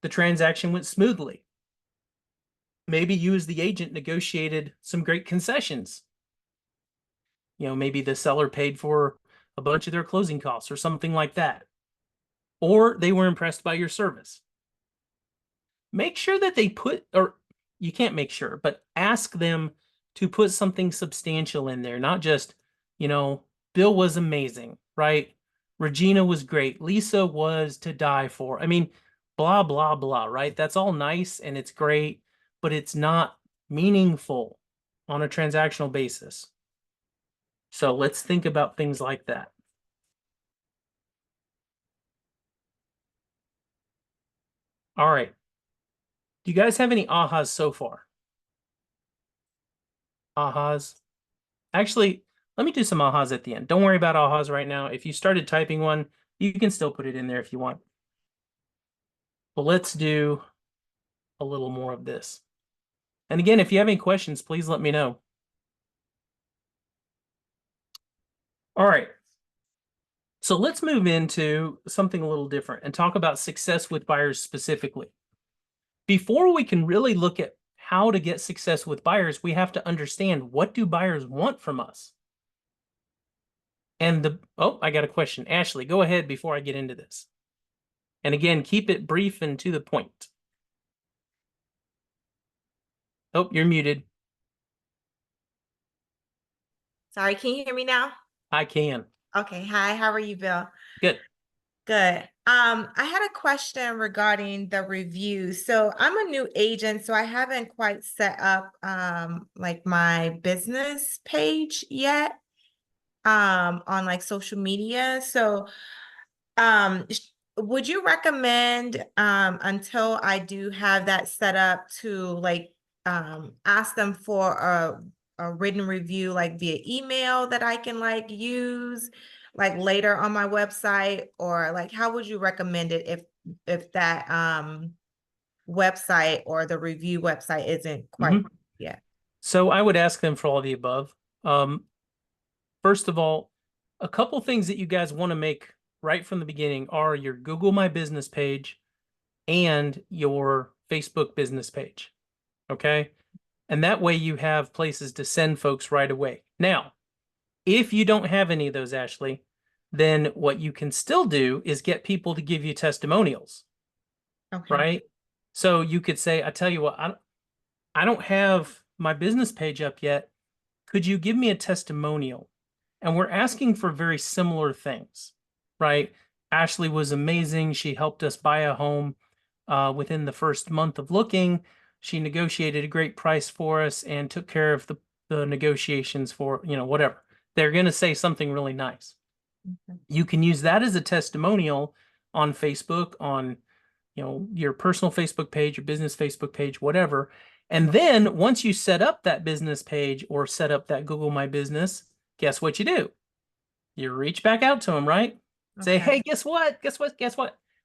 The transaction went smoothly. Maybe you as the agent negotiated some great concessions. Maybe the seller paid for a bunch of their closing costs or something like that. Or they were impressed by your service. Make sure that they or you can't make sure, but ask them to put something substantial in there, not just, Bill was amazing, right? Regina was great. Lisa was to die for. I mean, blah, blah, blah, right? That's all nice and it's great, but it's not meaningful on a transactional basis. So let's think about things like that. All right. Do you guys have any ahas so far? Ahas? Actually, let me do some ahas at the end. Don't worry about ahas right now. If you started typing one, you can still put it in there if you want. But let's do a little more of this. And again, if you have any questions, please let me know. All right. So let's move into something a little different and talk about success with buyers specifically. Before we can really look at how to get success with buyers, we have to understand, what do buyers want from us? And I got a question. Ashley, go ahead before I get into this. And again, keep it brief and to the point. Oh, you're muted. Sorry, can you hear me now? I can. Okay. Hi, how are you, Bill? Good. Good. I had a question regarding the reviews. So I'm a new agent, so I haven't quite set up like my business page yet on like social media. So would you recommend until I do have that set up to like ask them for a written review like via email that I can like use like later on my website, or like how would you recommend it if that website or the review website isn't quite yet? So I would ask them for all the above. First of all, a couple things that you guys want to make right from the beginning are your Google My Business page and your Facebook business page. Okay. And that way you have places to send folks right away. Now, if you don't have any of those, Ashley, then what you can still do is get people to give you testimonials. Okay. Right? So you could say, I tell you what, I don't have my business page up yet. Could you give me a testimonial? And we're asking for very similar things, right? Ashley was amazing. She helped us buy a home within the first month of looking. She negotiated a great price for us and took care of the negotiations for, whatever. They're going to say something really nice. Okay. You can use that as a testimonial on Facebook, on your personal Facebook page, your business Facebook page, whatever. And then once you set up that business page or set up that Google My Business, guess what you do? You reach back out to them, right? Say, Okay. hey, guess what?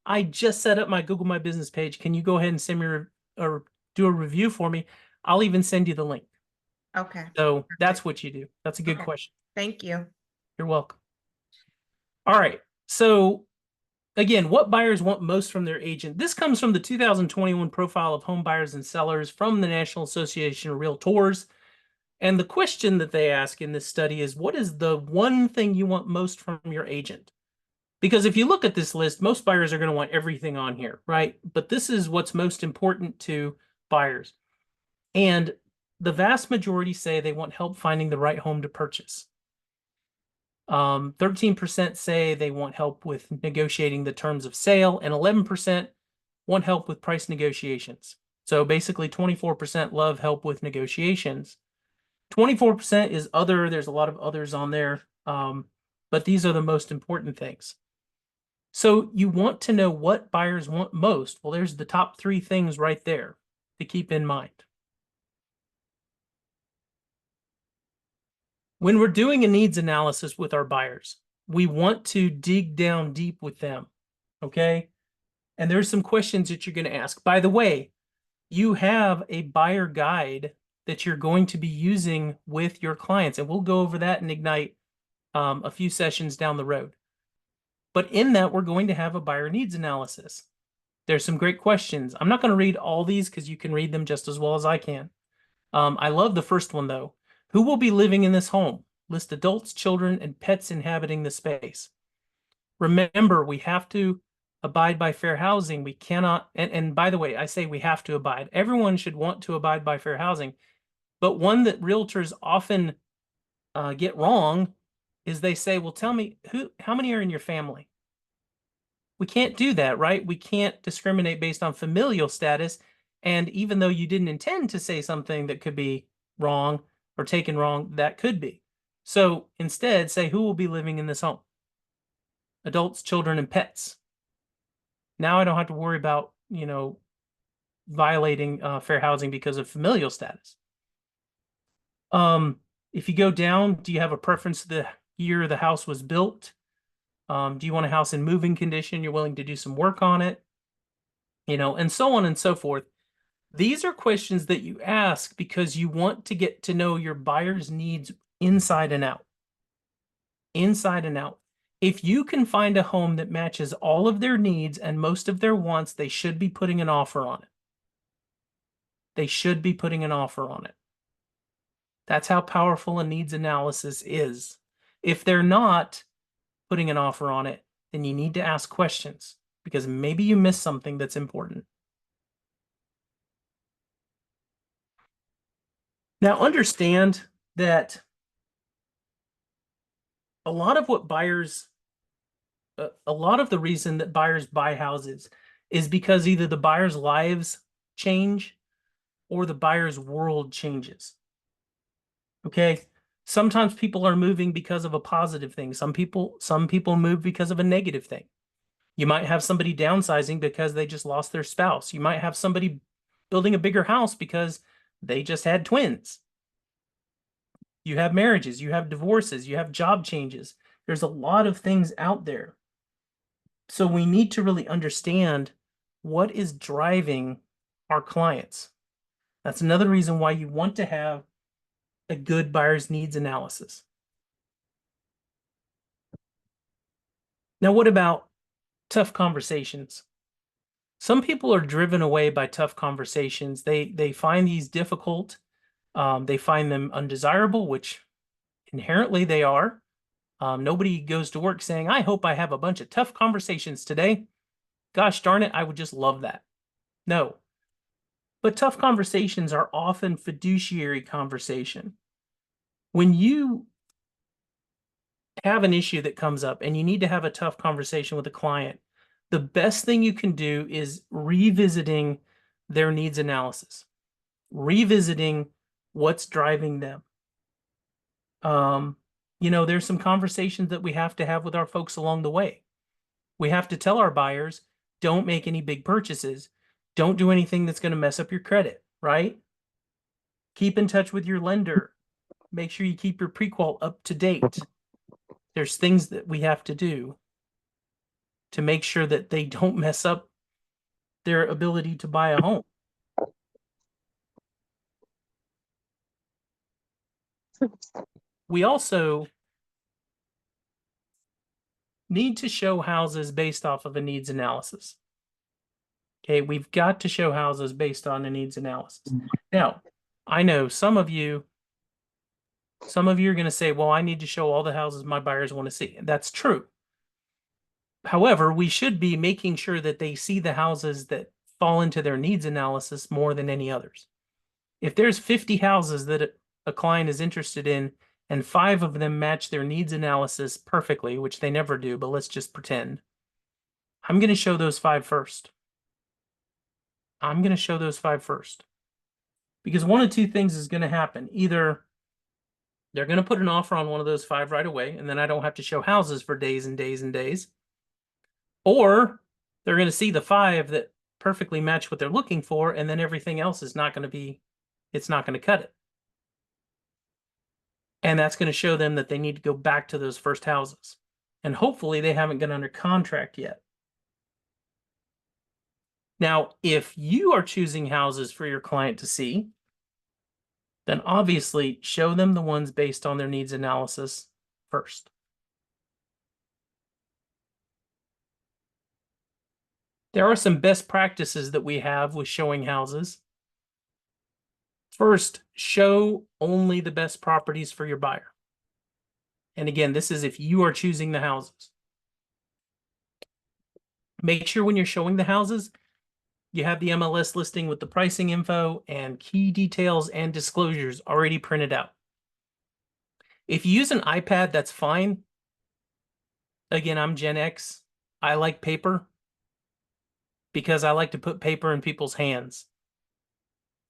I just set up my Google My Business page. Can you go ahead and send me or do a review for me? I'll even send you the link. Okay. So that's Perfect. what you do. That's a good Okay. question. Thank you. You're welcome. All right. So again, what buyers want most from their agent? This comes from the 2021 profile of home buyers and sellers from the National Association of Realtors. And the question that they ask in this study is, what is the one thing you want most from your agent? Because if you look at this list, most buyers are going to want everything on here, right? But this is what's most important to buyers. And the vast majority say they want help finding the right home to purchase. 13% say they want help with negotiating the terms of sale, and 11% want help with price negotiations. So basically 24% love help with negotiations. 24% is other. There's a lot of others on there, but these are the most important things. So you want to know what buyers want most. Well, there's the top 3 things right there to keep in mind. When we're doing a needs analysis with our buyers, we want to dig down deep with them, okay? And there's some questions that you're going to ask. By the way, you have a buyer guide that you're going to be using with your clients, and we'll go over that in Ignite a few sessions down the road. But in that, we're going to have a buyer needs analysis. There's some great questions. I'm not going to read all these because you can read them just as well as I can. I love the first one, though. Who will be living in this home? List adults, children, and pets inhabiting the space. Remember, we have to abide by fair housing. We cannot, and by the way, I say we have to abide. Everyone should want to abide by fair housing. But one that realtors often get wrong is they say, well, tell me, how many are in your family? We can't do that, right? We can't discriminate based on familial status. And even though you didn't intend to say something that could be wrong or taken wrong, that could be. So instead, say who will be living in this home? Adults, children, and pets. Now I don't have to worry about, violating fair housing because of familial status. If you go down, do you have a preference to the year the house was built? Do you want a house in moving condition? You're willing to do some work on it? And so on and so forth. These are questions that you ask because you want to get to know your buyer's needs inside and out. Inside and out. If you can find a home that matches all of their needs and most of their wants, they should be putting an offer on it. they should be putting an offer on it. That's how powerful a needs analysis is. If they're not putting an offer on it, then you need to ask questions because maybe you missed something that's important. Now, understand that a lot of the reason that buyers buy houses is because either the buyer's lives change or the buyer's world changes. Okay. Sometimes people are moving because of a positive thing. Some people move because of a negative thing. You might have somebody downsizing because they just lost their spouse. You might have somebody building a bigger house because they just had twins. You have marriages, you have divorces, you have job changes. There's a lot of things out there. So we need to really understand what is driving our clients. That's another reason why you want to have a good buyer's needs analysis. Now, what about tough conversations? Some people are driven away by tough conversations. They find these difficult. They find them undesirable, which inherently they are. Nobody goes to work saying, I hope I have a bunch of tough conversations today. Gosh darn it, I would just love that. No. But tough conversations are often fiduciary conversation. When you have an issue that comes up and you need to have a tough conversation with a client, the best thing you can do is revisiting their needs analysis, revisiting what's driving them. There's some conversations that we have to have with our folks along the way. We have to tell our buyers, don't make any big purchases. Don't do anything that's going to mess up your credit, right? Keep in touch with your lender. Make sure you keep your pre-qual up to date. There's things that we have to do to make sure that they don't mess up their ability to buy a home. We also need to show houses based off of a needs analysis. Okay, we've got to show houses based on a needs analysis. Now, I know some of you are going to say, well, I need to show all the houses my buyers want to see. And that's true. However, we should be making sure that they see the houses that fall into their needs analysis more than any others. If there's 50 houses that a client is interested in and 5 of them match their needs analysis perfectly, which they never do, but let's just pretend, I'm going to show those 5 first. I'm going to show those 5 first. Because one of two things is going to happen. Either they're going to put an offer on one of those 5 right away, and then I don't have to show houses for days and days and days. Or they're going to see the 5 that perfectly match what they're looking for, and then everything else is not going to it's not going to cut it. And that's going to show them that they need to go back to those first houses. And hopefully they haven't got under contract yet. Now, if you are choosing houses for your client to see, then obviously show them the ones based on their needs analysis first. There are some best practices that we have with showing houses. First, show only the best properties for your buyer. And again, this is if you are choosing the houses. Make sure when you're showing the houses, you have the MLS listing with the pricing info and key details and disclosures already printed out. If you use an iPad, that's fine. Again, I'm Gen X. I like paper because I like to put paper in people's hands.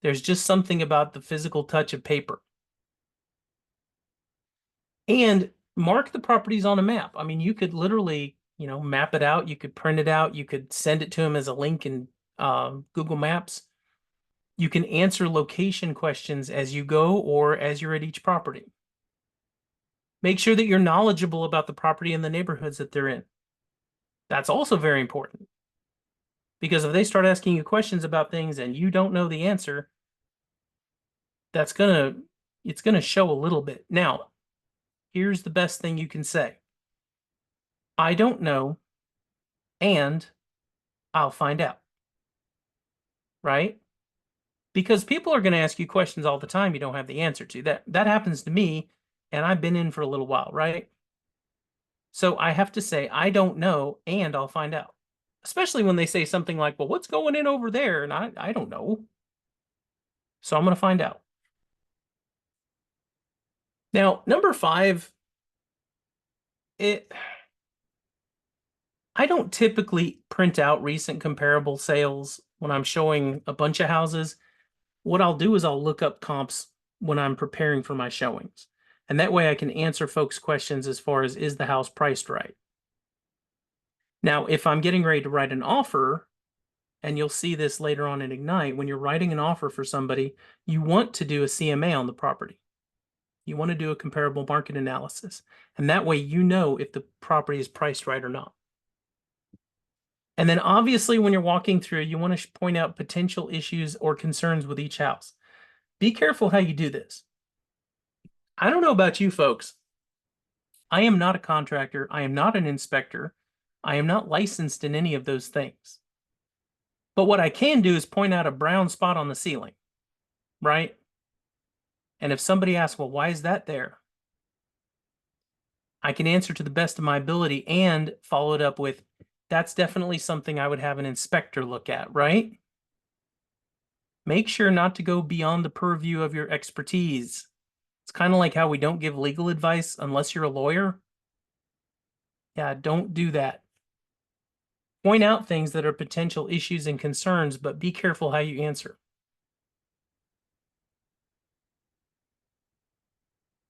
There's just something about the physical touch of paper. And mark the properties on a map. I mean, you could literally, map it out. You could print it out. You could send it to them as a link in Google Maps. You can answer location questions as you go or as you're at each property. Make sure that you're knowledgeable about the property and the neighborhoods that they're in. That's also very important. Because if they start asking you questions about things and you don't know the answer, it's gonna show a little bit. Now, here's the best thing you can say. I don't know, and I'll find out. Right? Because people are going to ask you questions all the time you don't have the answer to. That happens to me, and I've been in for a little while, right? So I have to say, I don't know, and I'll find out. Especially when they say something like, well, what's going in over there? And I don't know. So I'm going to find out. Now, number 5, I don't typically print out recent comparable sales when I'm showing a bunch of houses. What I'll do is I'll look up comps when I'm preparing for my showings. And that way I can answer folks' questions as far as, is the house priced right? Now, if I'm getting ready to write an offer, and you'll see this later on in Ignite, when you're writing an offer for somebody, you want to do a CMA on the property. You want to do a comparable market analysis. And that way you know if the property is priced right or not. And then obviously when you're walking through, you want to point out potential issues or concerns with each house. Be careful how you do this. I don't know about you folks. I am not a contractor. I am not an inspector. I am not licensed in any of those things. But what I can do is point out a brown spot on the ceiling, right? And if somebody asks, well, why is that there? I can answer to the best of my ability and follow it up with, that's definitely something I would have an inspector look at, right? Make sure not to go beyond the purview of your expertise. It's kind of like how we don't give legal advice unless you're a lawyer. Yeah, don't do that. Point out things that are potential issues and concerns, but be careful how you answer.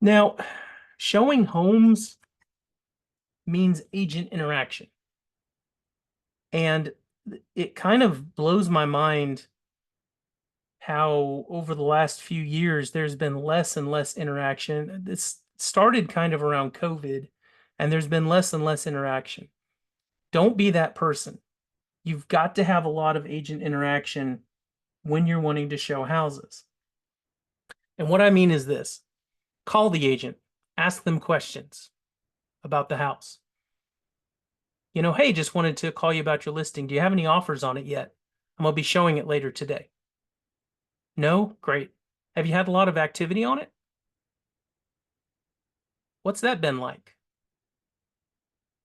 Now, showing homes means agent interaction. And it kind of blows my mind how over the last few years there's been less and less interaction. This started kind of around COVID, and there's been less and less interaction. Don't be that person. You've got to have a lot of agent interaction when you're wanting to show houses. And what I mean is this: call the agent, ask them questions about the house. You know, hey, just wanted to call you about your listing. Do you have any offers on it yet? I'm going to be showing it later today. No? Great. Have you had a lot of activity on it? What's that been like?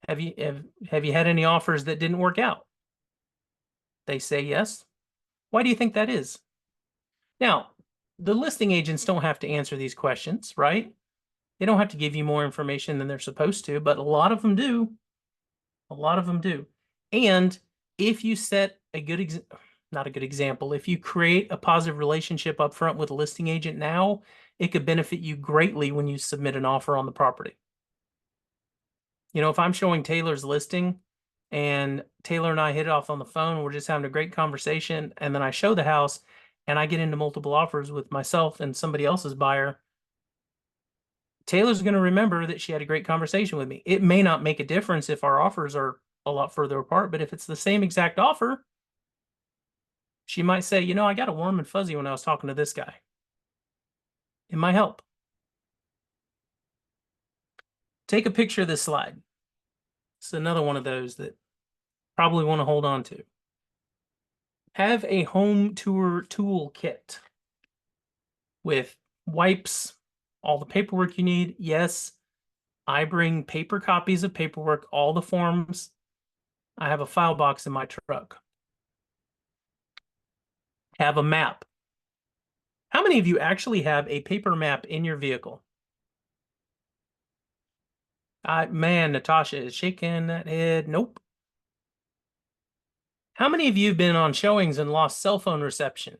Have you had any offers that didn't work out? They say yes. Why do you think that is? Now, the listing agents don't have to answer these questions, right? They don't have to give you more information than they're supposed to, but a lot of them do. A lot of them do. And if you set a good not a good example, if you create a positive relationship up front with a listing agent now, it could benefit you greatly when you submit an offer on the property. You know, if I'm showing Taylor's listing and Taylor and I hit it off on the phone, we're just having a great conversation, and then I show the house and I get into multiple offers with myself and somebody else's buyer, Taylor's going to remember that she had a great conversation with me. It may not make a difference if our offers are a lot further apart, but if it's the same exact offer, she might say, you know, I got a warm and fuzzy when I was talking to this guy. It might help. Take a picture of this slide. It's another one of those that probably want to hold on to. Have a home tour toolkit with wipes, all the paperwork you need. Yes, I bring paper copies of paperwork, all the forms. I have a file box in my truck. Have a map. How many of you actually have a paper map in your vehicle? Man, Natasha is shaking that head. Nope. How many of you have been on showings and lost cell phone reception?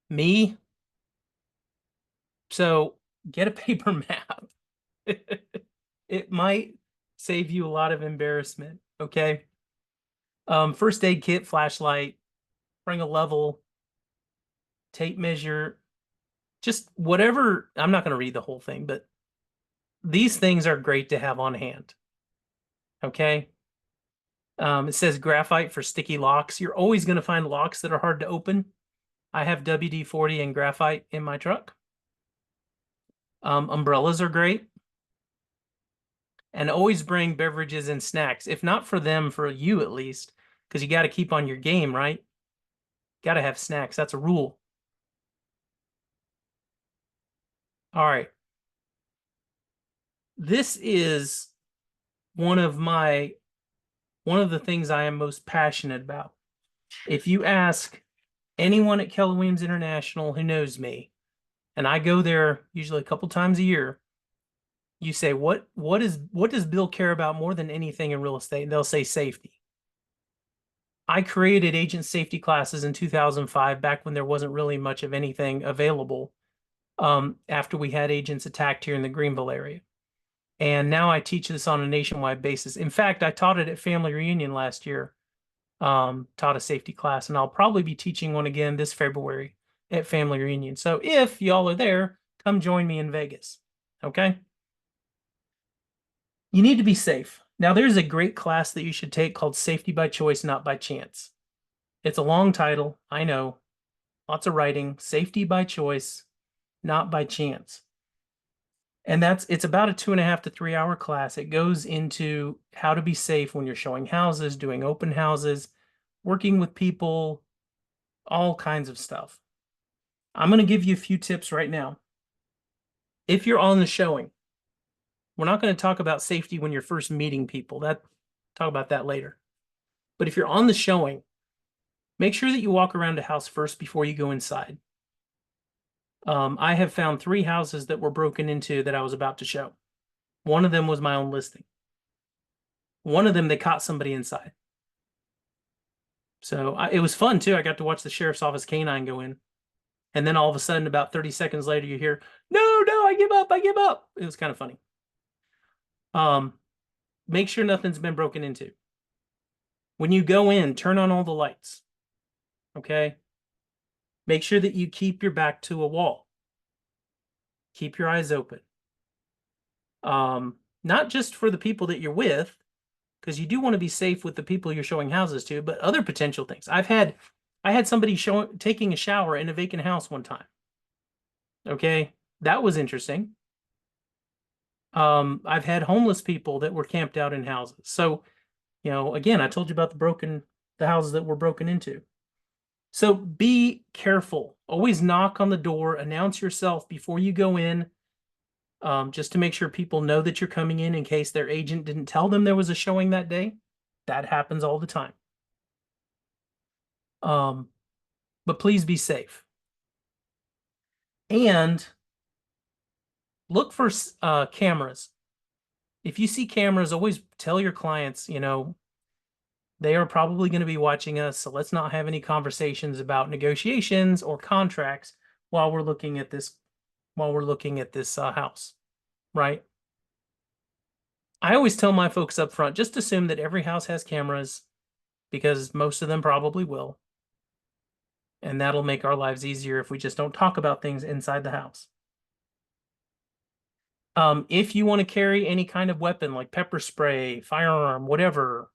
Me? So get a paper map. It might save you a lot of embarrassment, okay? First aid kit, flashlight, bring a level, tape measure, just whatever. I'm not going to read the whole thing, but these things are great to have on hand, okay? It says graphite for sticky locks. You're always going to find locks that are hard to open. I have WD-40 and graphite in my truck. Umbrellas are great. And always bring beverages and snacks. If not for them, for you at least, because you got to keep on your game, right? Got to have snacks. That's a rule. All right. This is one of the things I am most passionate about. If you ask anyone at Keller Williams International who knows me, and I go there usually a couple times a year, you say, what does Bill care about more than anything in real estate? And they'll say safety. I created agent safety classes in 2005, back when there wasn't really much of anything available, after we had agents attacked here in the Greenville area. And now I teach this on a nationwide basis. In fact, I taught it at Family Reunion last year, taught a safety class, and I'll probably be teaching one again this February at Family Reunion. So if y'all are there, come join me in Vegas, okay? You need to be safe. Now, there's a great class that you should take called Safety by Choice, Not by Chance. It's a long title, I know, lots of writing. Safety by Choice, Not by Chance. And it's about a 2.5 to 3 hour class. It goes into how to be safe when you're showing houses, doing open houses, working with people, all kinds of stuff. I'm going to give you a few tips right now. If you're on the showing, we're not going to talk about safety when you're first meeting people. Talk about that later. But if you're on the showing, make sure that you walk around a house first before you go inside. I have found 3 houses that were broken into that I was about to show. One of them was my own listing. One of them, they caught somebody inside. So it was fun too. I got to watch the sheriff's office canine go in. And then all of a sudden, about 30 seconds later, you hear, no, I give up, I give up. It was kind of funny. Make sure nothing's been broken into. When you go in, turn on all the lights. Okay? Make sure that you keep your back to a wall. Keep your eyes open. Not just for the people that you're with, because you do want to be safe with the people you're showing houses to, but other potential things. I had somebody taking a shower in a vacant house one time. Okay, that was interesting. I've had homeless people that were camped out in houses. So, again, I told you about the houses that were broken into. So be careful. Always knock on the door, announce yourself before you go in, just to make sure people know that you're coming in case their agent didn't tell them there was a showing that day. That happens all the time. But please be safe. And look for cameras. If you see cameras, always tell your clients, they are probably going to be watching us, so let's not have any conversations about negotiations or contracts while we're looking at this house, right? I always tell my folks up front, just assume that every house has cameras, because most of them probably will. And that'll make our lives easier if we just don't talk about things inside the house. If you want to carry any kind of weapon like pepper spray, firearm, whatever,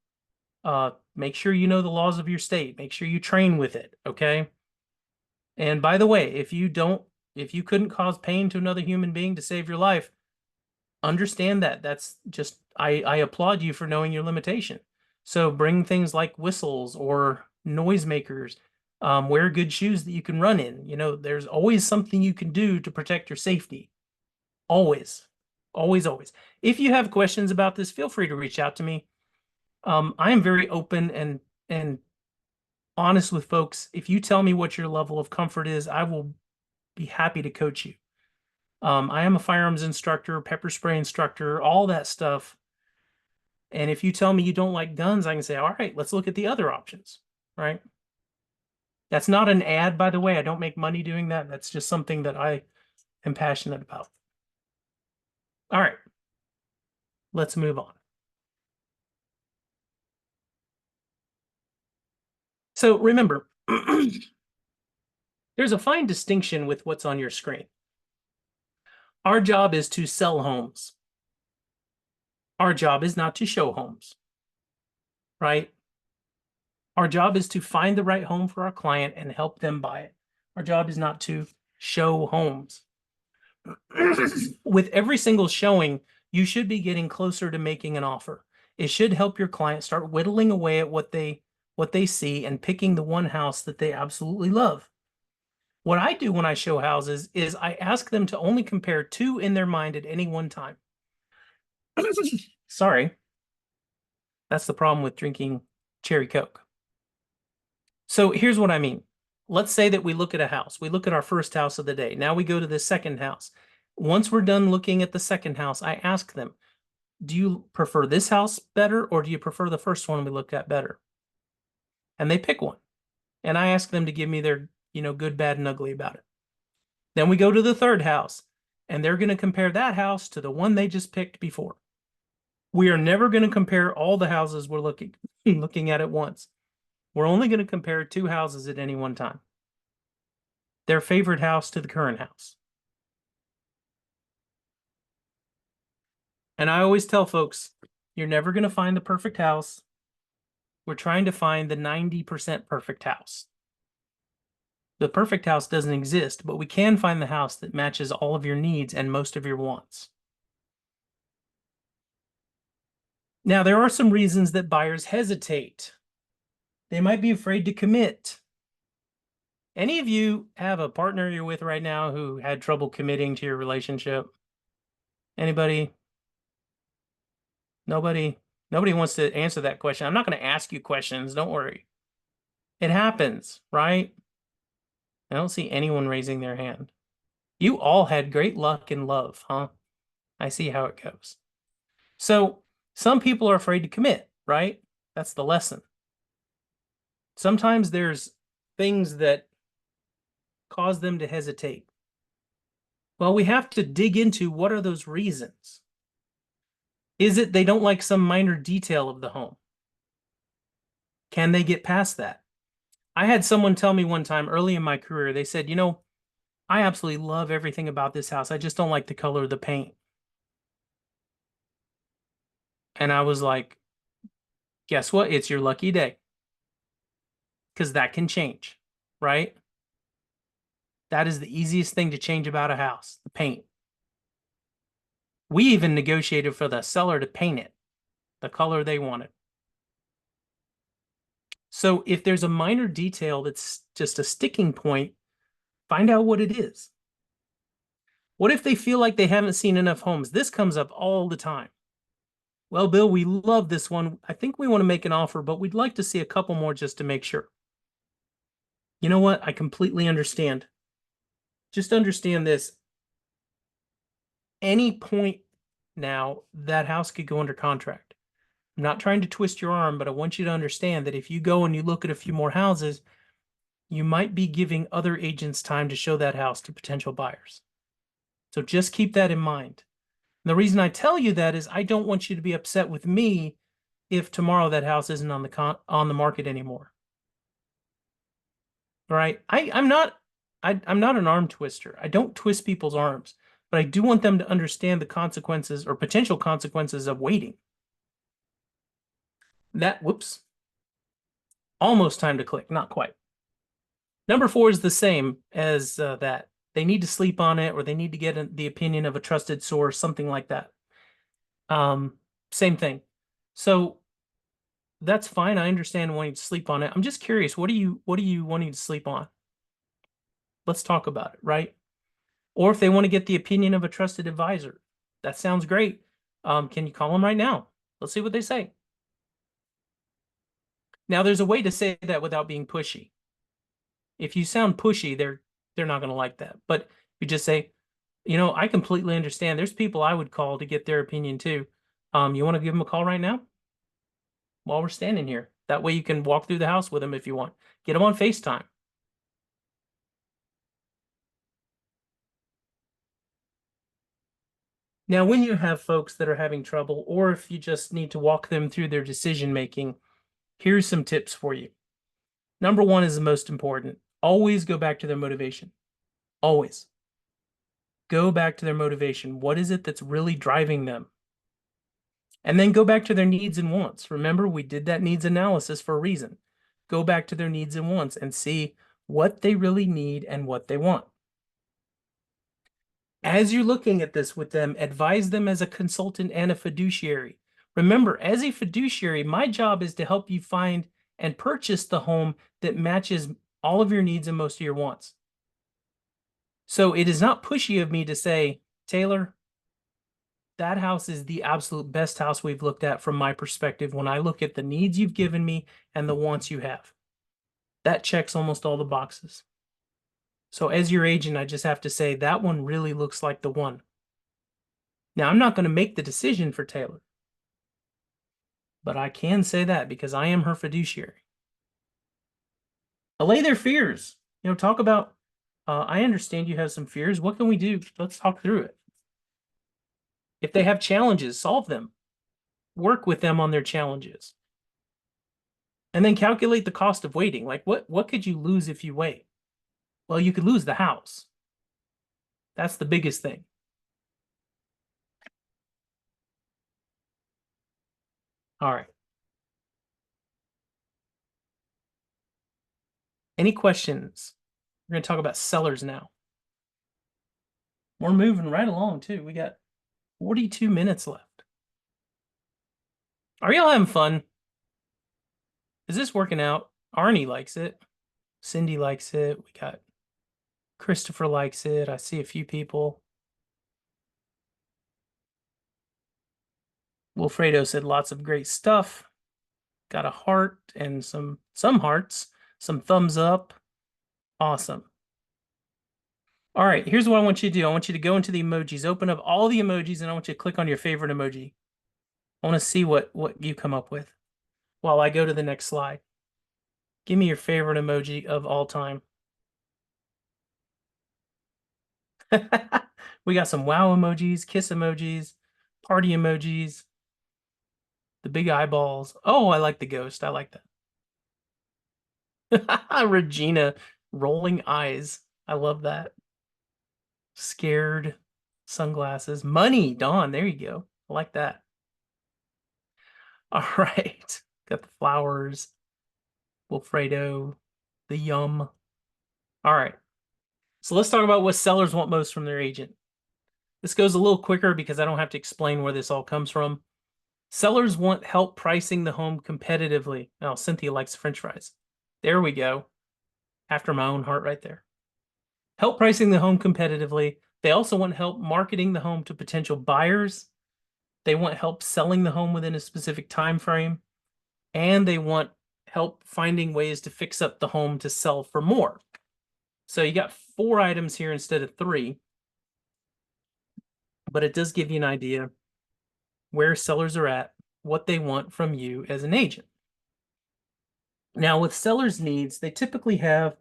make sure you know the laws of your state. Make sure you train with it, okay? And by the way, if you couldn't cause pain to another human being to save your life, understand that. That's just, I applaud you for knowing your limitation. So bring things like whistles or noisemakers. Wear good shoes that you can run in. There's always something you can do to protect your safety. Always, always, always. If you have questions about this, feel free to reach out to me. I am very open and honest with folks. If you tell me what your level of comfort is, I will be happy to coach you. I am a firearms instructor, pepper spray instructor, all that stuff. And if you tell me you don't like guns, I can say, all right, let's look at the other options, right? That's not an ad, by the way. I don't make money doing that. That's just something that I am passionate about. All right, let's move on. So remember, there's a fine distinction with what's on your screen. Our job is to sell homes. Our job is not to show homes, right? Our job is to find the right home for our client and help them buy it. Our job is not to show homes. With every single showing, you should be getting closer to making an offer. It should help your client start whittling away at what they what they see and picking the one house that they absolutely love. What I do when I show houses is I ask them to only compare 2 in their mind at any one time. Sorry. That's the problem with drinking cherry Coke. So here's what I mean. Let's say that we look at a house. We look at our first house of the day. Now we go to the second house. Once we're done looking at the second house, I ask them, do you prefer this house better or do you prefer the first one we looked at better? And they pick one. And I ask them to give me their, good, bad, and ugly about it. Then we go to the third house, and they're going to compare that house to the one they just picked before. We are never going to compare all the houses we're looking at once. We're only going to compare 2 houses at any one time. Their favorite house to the current house. And I always tell folks, you're never going to find the perfect house. We're trying to find the 90% perfect house. The perfect house doesn't exist, but we can find the house that matches all of your needs and most of your wants. Now, there are some reasons that buyers hesitate. They might be afraid to commit. Any of you have a partner you're with right now who had trouble committing to your relationship? Anybody? Nobody? Nobody wants to answer that question. I'm not going to ask you questions. Don't worry. It happens, right? I don't see anyone raising their hand. You all had great luck in love, huh? I see how it goes. So some people are afraid to commit, right? That's the lesson. Sometimes there's things that cause them to hesitate. Well, we have to dig into what are those reasons. Is it they don't like some minor detail of the home? Can they get past that? I had someone tell me one time early in my career, they said, I absolutely love everything about this house. I just don't like the color of the paint. And I was like, guess what? It's your lucky day. Because that can change, right? That is the easiest thing to change about a house, the paint. We even negotiated for the seller to paint it the color they wanted. So if there's a minor detail that's just a sticking point, find out what it is. What if they feel like they haven't seen enough homes? This comes up all the time. Well, Bill, we love this one. I think we want to make an offer, but we'd like to see a couple more just to make sure. You know what? I completely understand. Just understand this. Any point now, that house could go under contract. I'm not trying to twist your arm, but I want you to understand that if you go and you look at a few more houses, you might be giving other agents time to show that house to potential buyers. So just keep that in mind. And the reason I tell you that is I don't want you to be upset with me if tomorrow that house isn't on the market anymore. All right? I'm not an arm twister. I don't twist people's arms, but I do want them to understand the consequences or potential consequences of waiting. Whoops. Almost time to click, not quite. Number 4 is the same as that. They need to sleep on it, or they need to get the opinion of a trusted source, something like that. Same thing. So that's fine. I understand wanting to sleep on it. I'm just curious, what are you wanting to sleep on? Let's talk about it, right? Or if they want to get the opinion of a trusted advisor, that sounds great. Can you call them right now? Let's see what they say. Now, there's a way to say that without being pushy. If you sound pushy, they're not going to like that. But you just say, I completely understand. There's people I would call to get their opinion too. You want to give them a call right now while we're standing here? That way you can walk through the house with them if you want. Get them on FaceTime. Now, when you have folks that are having trouble, or if you just need to walk them through their decision making, here's some tips for you. Number 1 is the most important. Always go back to their motivation. Always. Go back to their motivation. What is it that's really driving them? And then go back to their needs and wants. Remember, we did that needs analysis for a reason. Go back to their needs and wants and see what they really need and what they want. As you're looking at this with them, advise them as a consultant and a fiduciary. Remember, as a fiduciary, my job is to help you find and purchase the home that matches all of your needs and most of your wants. So it is not pushy of me to say, Taylor, that house is the absolute best house we've looked at from my perspective when I look at the needs you've given me and the wants you have. That checks almost all the boxes. So as your agent, I just have to say that one really looks like the one. Now, I'm not going to make the decision for Taylor, but I can say that because I am her fiduciary. Allay their fears. Talk about, I understand you have some fears. What can we do? Let's talk through it. If they have challenges, solve them. Work with them on their challenges. And then calculate the cost of waiting. Like what could you lose if you wait? Well, you could lose the house. That's the biggest thing. All right. Any questions? We're going to talk about sellers now. We're moving right along too. We got 42 minutes left. Are y'all having fun? Is this working out? Arnie likes it. Cindy likes it. We got Christopher likes it. I see a few people. Wilfredo said lots of great stuff. Got a heart and some hearts, some thumbs up. Awesome. All right, here's what I want you to do. I want you to go into the emojis, open up all the emojis, and I want you to click on your favorite emoji. I want to see what you come up with while I go to the next slide. Give me your favorite emoji of all time. We got some wow emojis, kiss emojis, party emojis, the big eyeballs. Oh, I like the ghost. I like that. Regina, rolling eyes. I love that. Scared, sunglasses, money, Dawn. There you go. I like that. All right. Got the flowers, Wilfredo, the yum. All right. So let's talk about what sellers want most from their agent. This goes a little quicker because I don't have to explain where this all comes from. Sellers want help pricing the home competitively. Oh, Cynthia likes French fries. There we go. After my own heart right there. Help pricing the home competitively. They also want help marketing the home to potential buyers. They want help selling the home within a specific time frame. And they want help finding ways to fix up the home to sell for more. So you got 4 items here instead of 3. But it does give you an idea where sellers are at, what they want from you as an agent. Now, with sellers' needs, they typically have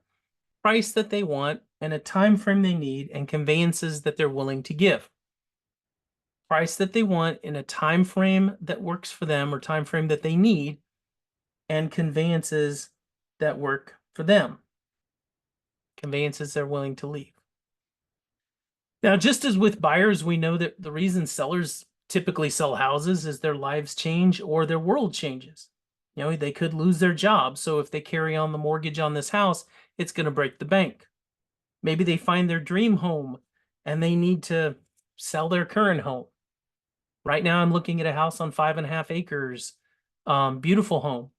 price that they want and a time frame they need and conveyances that they're willing to give. Price that they want in a time frame that works for them or time frame that they need, and conveyances that work for them. Conveyances they're willing to leave. Now, just as with buyers, we know that the reason sellers typically sell houses is their lives change or their world changes. They could lose their job. So if they carry on the mortgage on this house, it's going to break the bank. Maybe they find their dream home and they need to sell their current home. Right now, I'm looking at a house on 5.5 acres, beautiful home,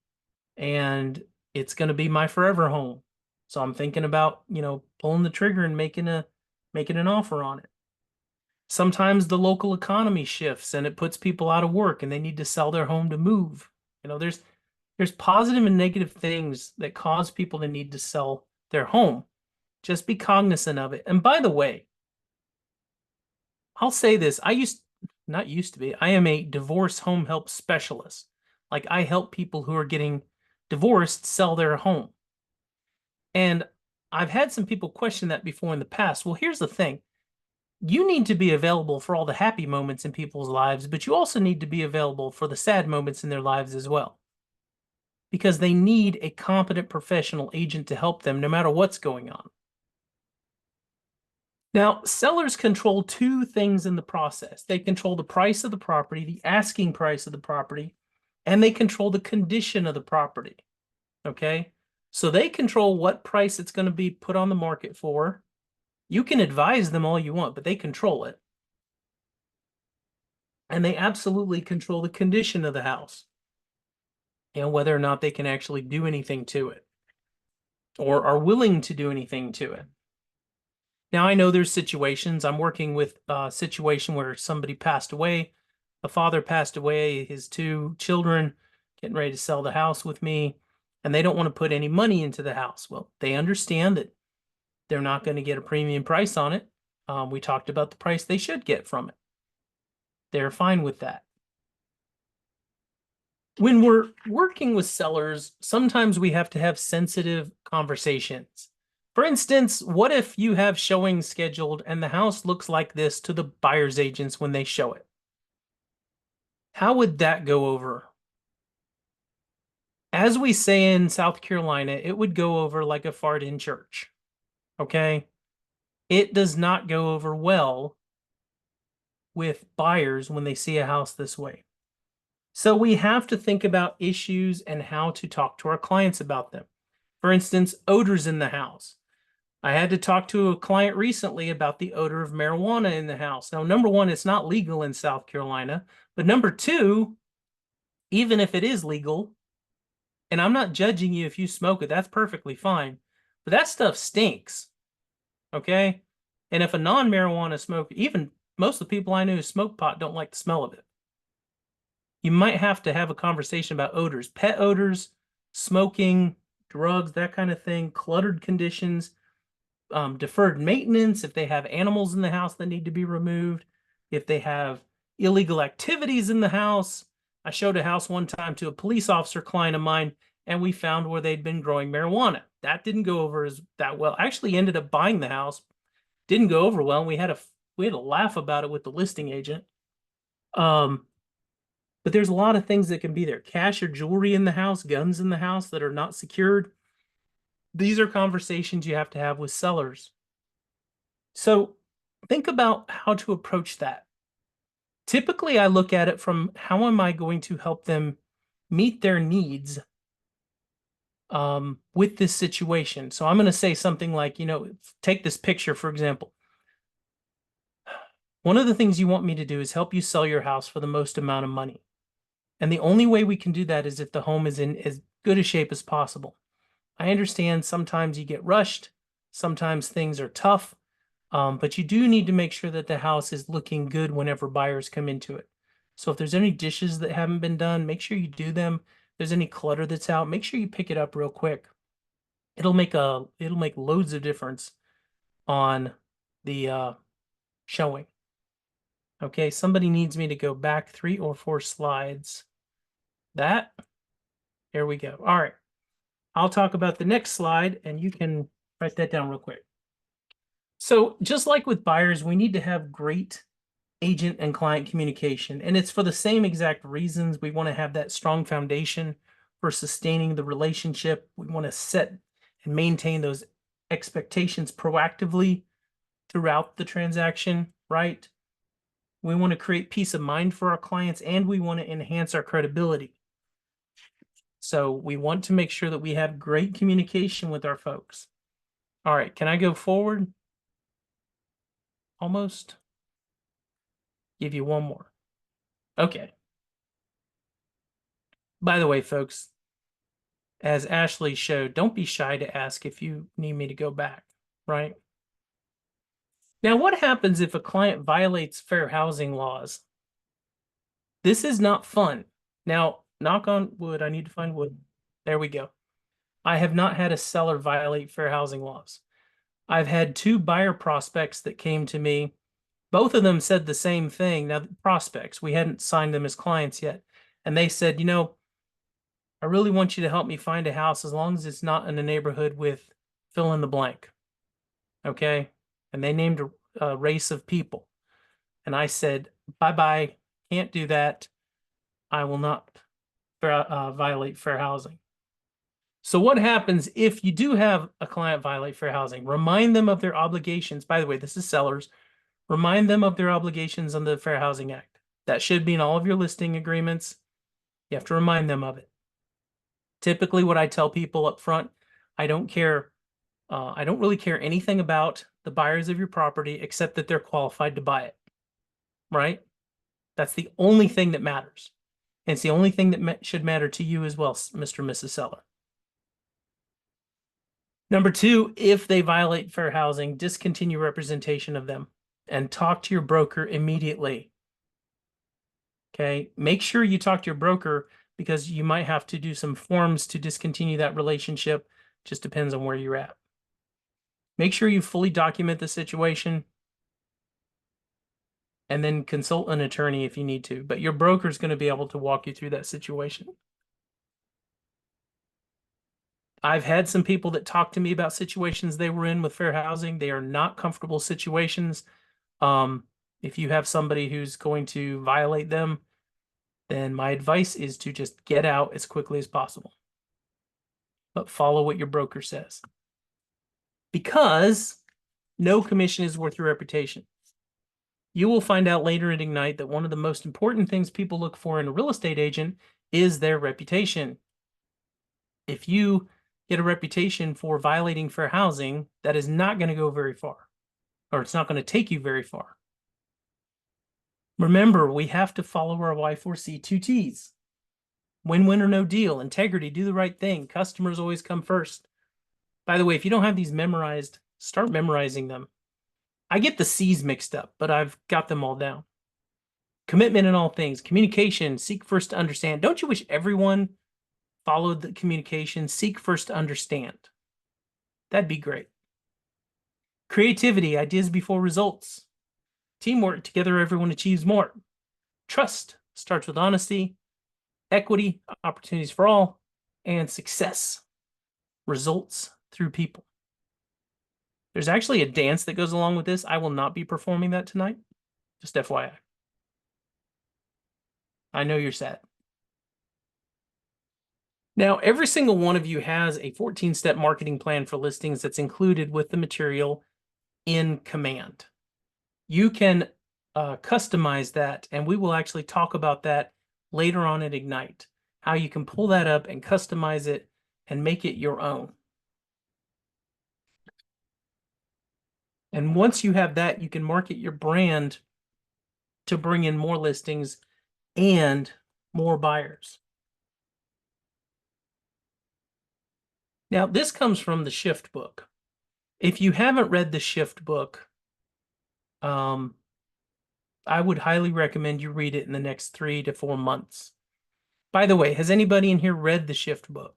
and it's going to be my forever home. So I'm thinking about, pulling the trigger and making an offer on it. Sometimes the local economy shifts and it puts people out of work and they need to sell their home to move. There's positive and negative things that cause people to need to sell their home. Just be cognizant of it. And by the way, I'll say this, I am a divorce home help specialist. Like, I help people who are getting divorced sell their home. And I've had some people question that before in the past. Well, here's the thing. You need to be available for all the happy moments in people's lives, but you also need to be available for the sad moments in their lives as well. Because they need a competent professional agent to help them no matter what's going on. Now, sellers control 2 things in the process. They control the price of the property, the asking price of the property, and they control the condition of the property. Okay? So they control what price it's going to be put on the market for. You can advise them all you want, but they control it. And they absolutely control the condition of the house. and whether or not they can actually do anything to it or are willing to do anything to it. Now, I know there's situations. I'm working with a situation where somebody passed away. A father passed away, his 2 children getting ready to sell the house with me, and they don't want to put any money into the house. Well, they understand that they're not going to get a premium price on it. We talked about the price they should get from it. They're fine with that. When we're working with sellers, sometimes we have to have sensitive conversations. For instance, what if you have showings scheduled and the house looks like this to the buyer's agents when they show it? How would that go over? As we say in South Carolina, it would go over like a fart in church. Okay? It does not go over well with buyers when they see a house this way. So we have to think about issues and how to talk to our clients about them. For instance, odors in the house. I had to talk to a client recently about the odor of marijuana in the house. Now, number one, it's not legal in South Carolina. But number two, even if it is legal, and I'm not judging you if you smoke it, that's perfectly fine. But that stuff stinks. Okay? And if a non-marijuana smoker, even most of the people I know who smoke pot don't like the smell of it. You might have to have a conversation about odors, pet odors, smoking, drugs, that kind of thing, cluttered conditions, deferred maintenance, if they have animals in the house that need to be removed, if they have illegal activities in the house. I showed a house one time to a police officer client of mine, and we found where they'd been growing marijuana. That didn't go over as that well. Actually ended up buying the house. Didn't go over well. And we had a laugh about it with the listing agent. But there's a lot of things that can be there. Cash or jewelry in the house, guns in the house that are not secured. These are conversations you have to have with sellers. So think about how to approach that. Typically, I look at it from how am I going to help them meet their needs with this situation. So I'm going to say something like, take this picture, for example. One of the things you want me to do is help you sell your house for the most amount of money. And the only way we can do that is if the home is in as good a shape as possible. I understand sometimes you get rushed, sometimes things are tough, but you do need to make sure that the house is looking good whenever buyers come into it. So if there's any dishes that haven't been done, make sure you do them. If there's any clutter that's out, make sure you pick it up real quick. It'll make loads of difference on the showing. Okay, somebody needs me to go back 3 or 4 slides. There we go. All right. I'll talk about the next slide and you can write that down real quick. So just like with buyers, we need to have great agent and client communication. And it's for the same exact reasons. We want to have that strong foundation for sustaining the relationship. We want to set and maintain those expectations proactively throughout the transaction, right? We want to create peace of mind for our clients and we want to enhance our credibility. So we want to make sure that we have great communication with our folks. All right, can I go forward? Almost. Give you one more. Okay. By the way, folks, as Ashley showed, don't be shy to ask if you need me to go back, right? Now, what happens if a client violates fair housing laws? This is not fun. Now, knock on wood, I need to find wood. There we go. I have not had a seller violate fair housing laws. I've had 2 buyer prospects that came to me. Both of them said the same thing. Now, prospects, we hadn't signed them as clients yet. And they said, I really want you to help me find a house as long as it's not in a neighborhood with fill in the blank. Okay? And they named a race of people. And I said, bye-bye, can't do that. I will not violate fair housing. So what happens if you do have a client violate fair housing? Remind them of their obligations. By the way, this is sellers. Remind them of their obligations under the Fair Housing Act. That should be in all of your listing agreements. You have to remind them of it. Typically, what I tell people up front, I don't really care anything about the buyers of your property except that they're qualified to buy it, right? That's the only thing that matters. And it's the only thing that should matter to you as well, Mr. and Mrs. Seller. Number 2, if they violate fair housing, discontinue representation of them and talk to your broker immediately. Okay, make sure you talk to your broker because you might have to do some forms to discontinue that relationship. Just depends on where you're at. Make sure you fully document the situation and then consult an attorney if you need to. But your broker is going to be able to walk you through that situation. I've had some people that talk to me about situations they were in with fair housing. They are not comfortable situations. If you have somebody who's going to violate them, then my advice is to just get out as quickly as possible. But follow what your broker says. Because no commission is worth your reputation. You will find out later at Ignite that one of the most important things people look for in a real estate agent is their reputation. If you get a reputation for violating fair housing, that is not going to go very far, or it's not going to take you very far. Remember, we have to follow our Y4C 2 T's. Win-win or no deal, integrity, do the right thing. Customers always come first. By the way, if you don't have these memorized, start memorizing them. I get the C's mixed up, but I've got them all down. Commitment in all things, communication, seek first to understand. Don't you wish everyone followed the communication, seek first to understand? That'd be great. Creativity, ideas before results. Teamwork, together everyone achieves more. Trust starts with honesty. Equity, opportunities for all. And success, results through people. There's actually a dance that goes along with this. I will not be performing that tonight. Just FYI. I know you're sad. Now, every single one of you has a 14-step marketing plan for listings that's included with the material in Command. You can customize that, and we will actually talk about that later on at Ignite, how you can pull that up and customize it and make it your own. And once you have that, you can market your brand to bring in more listings and more buyers. Now, this comes from the Shift book. If you haven't read the Shift book, I would highly recommend you read it in the next 3 to 4 months. By the way, has anybody in here read the Shift book?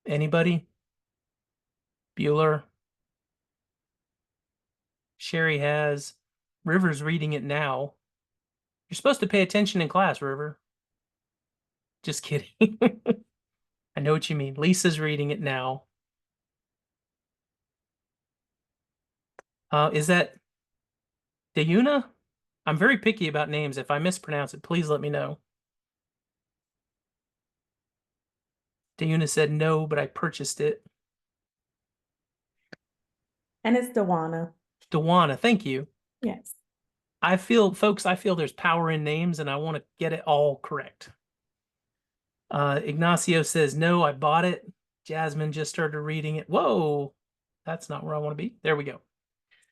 Anybody? Bueller? Sherry has. River's reading it now. You're supposed to pay attention in class, River. Just kidding. I know what you mean. Lisa's reading it now. Is that Dayuna? I'm very picky about names. If I mispronounce it, please let me know. Dayuna said no, but I purchased it. And it's Dewana. Dewana, thank you. Yes. I feel there's power in names and I want to get it all correct. Ignacio says, no, I bought it. Jasmine just started reading it. Whoa, that's not where I want to be. There we go.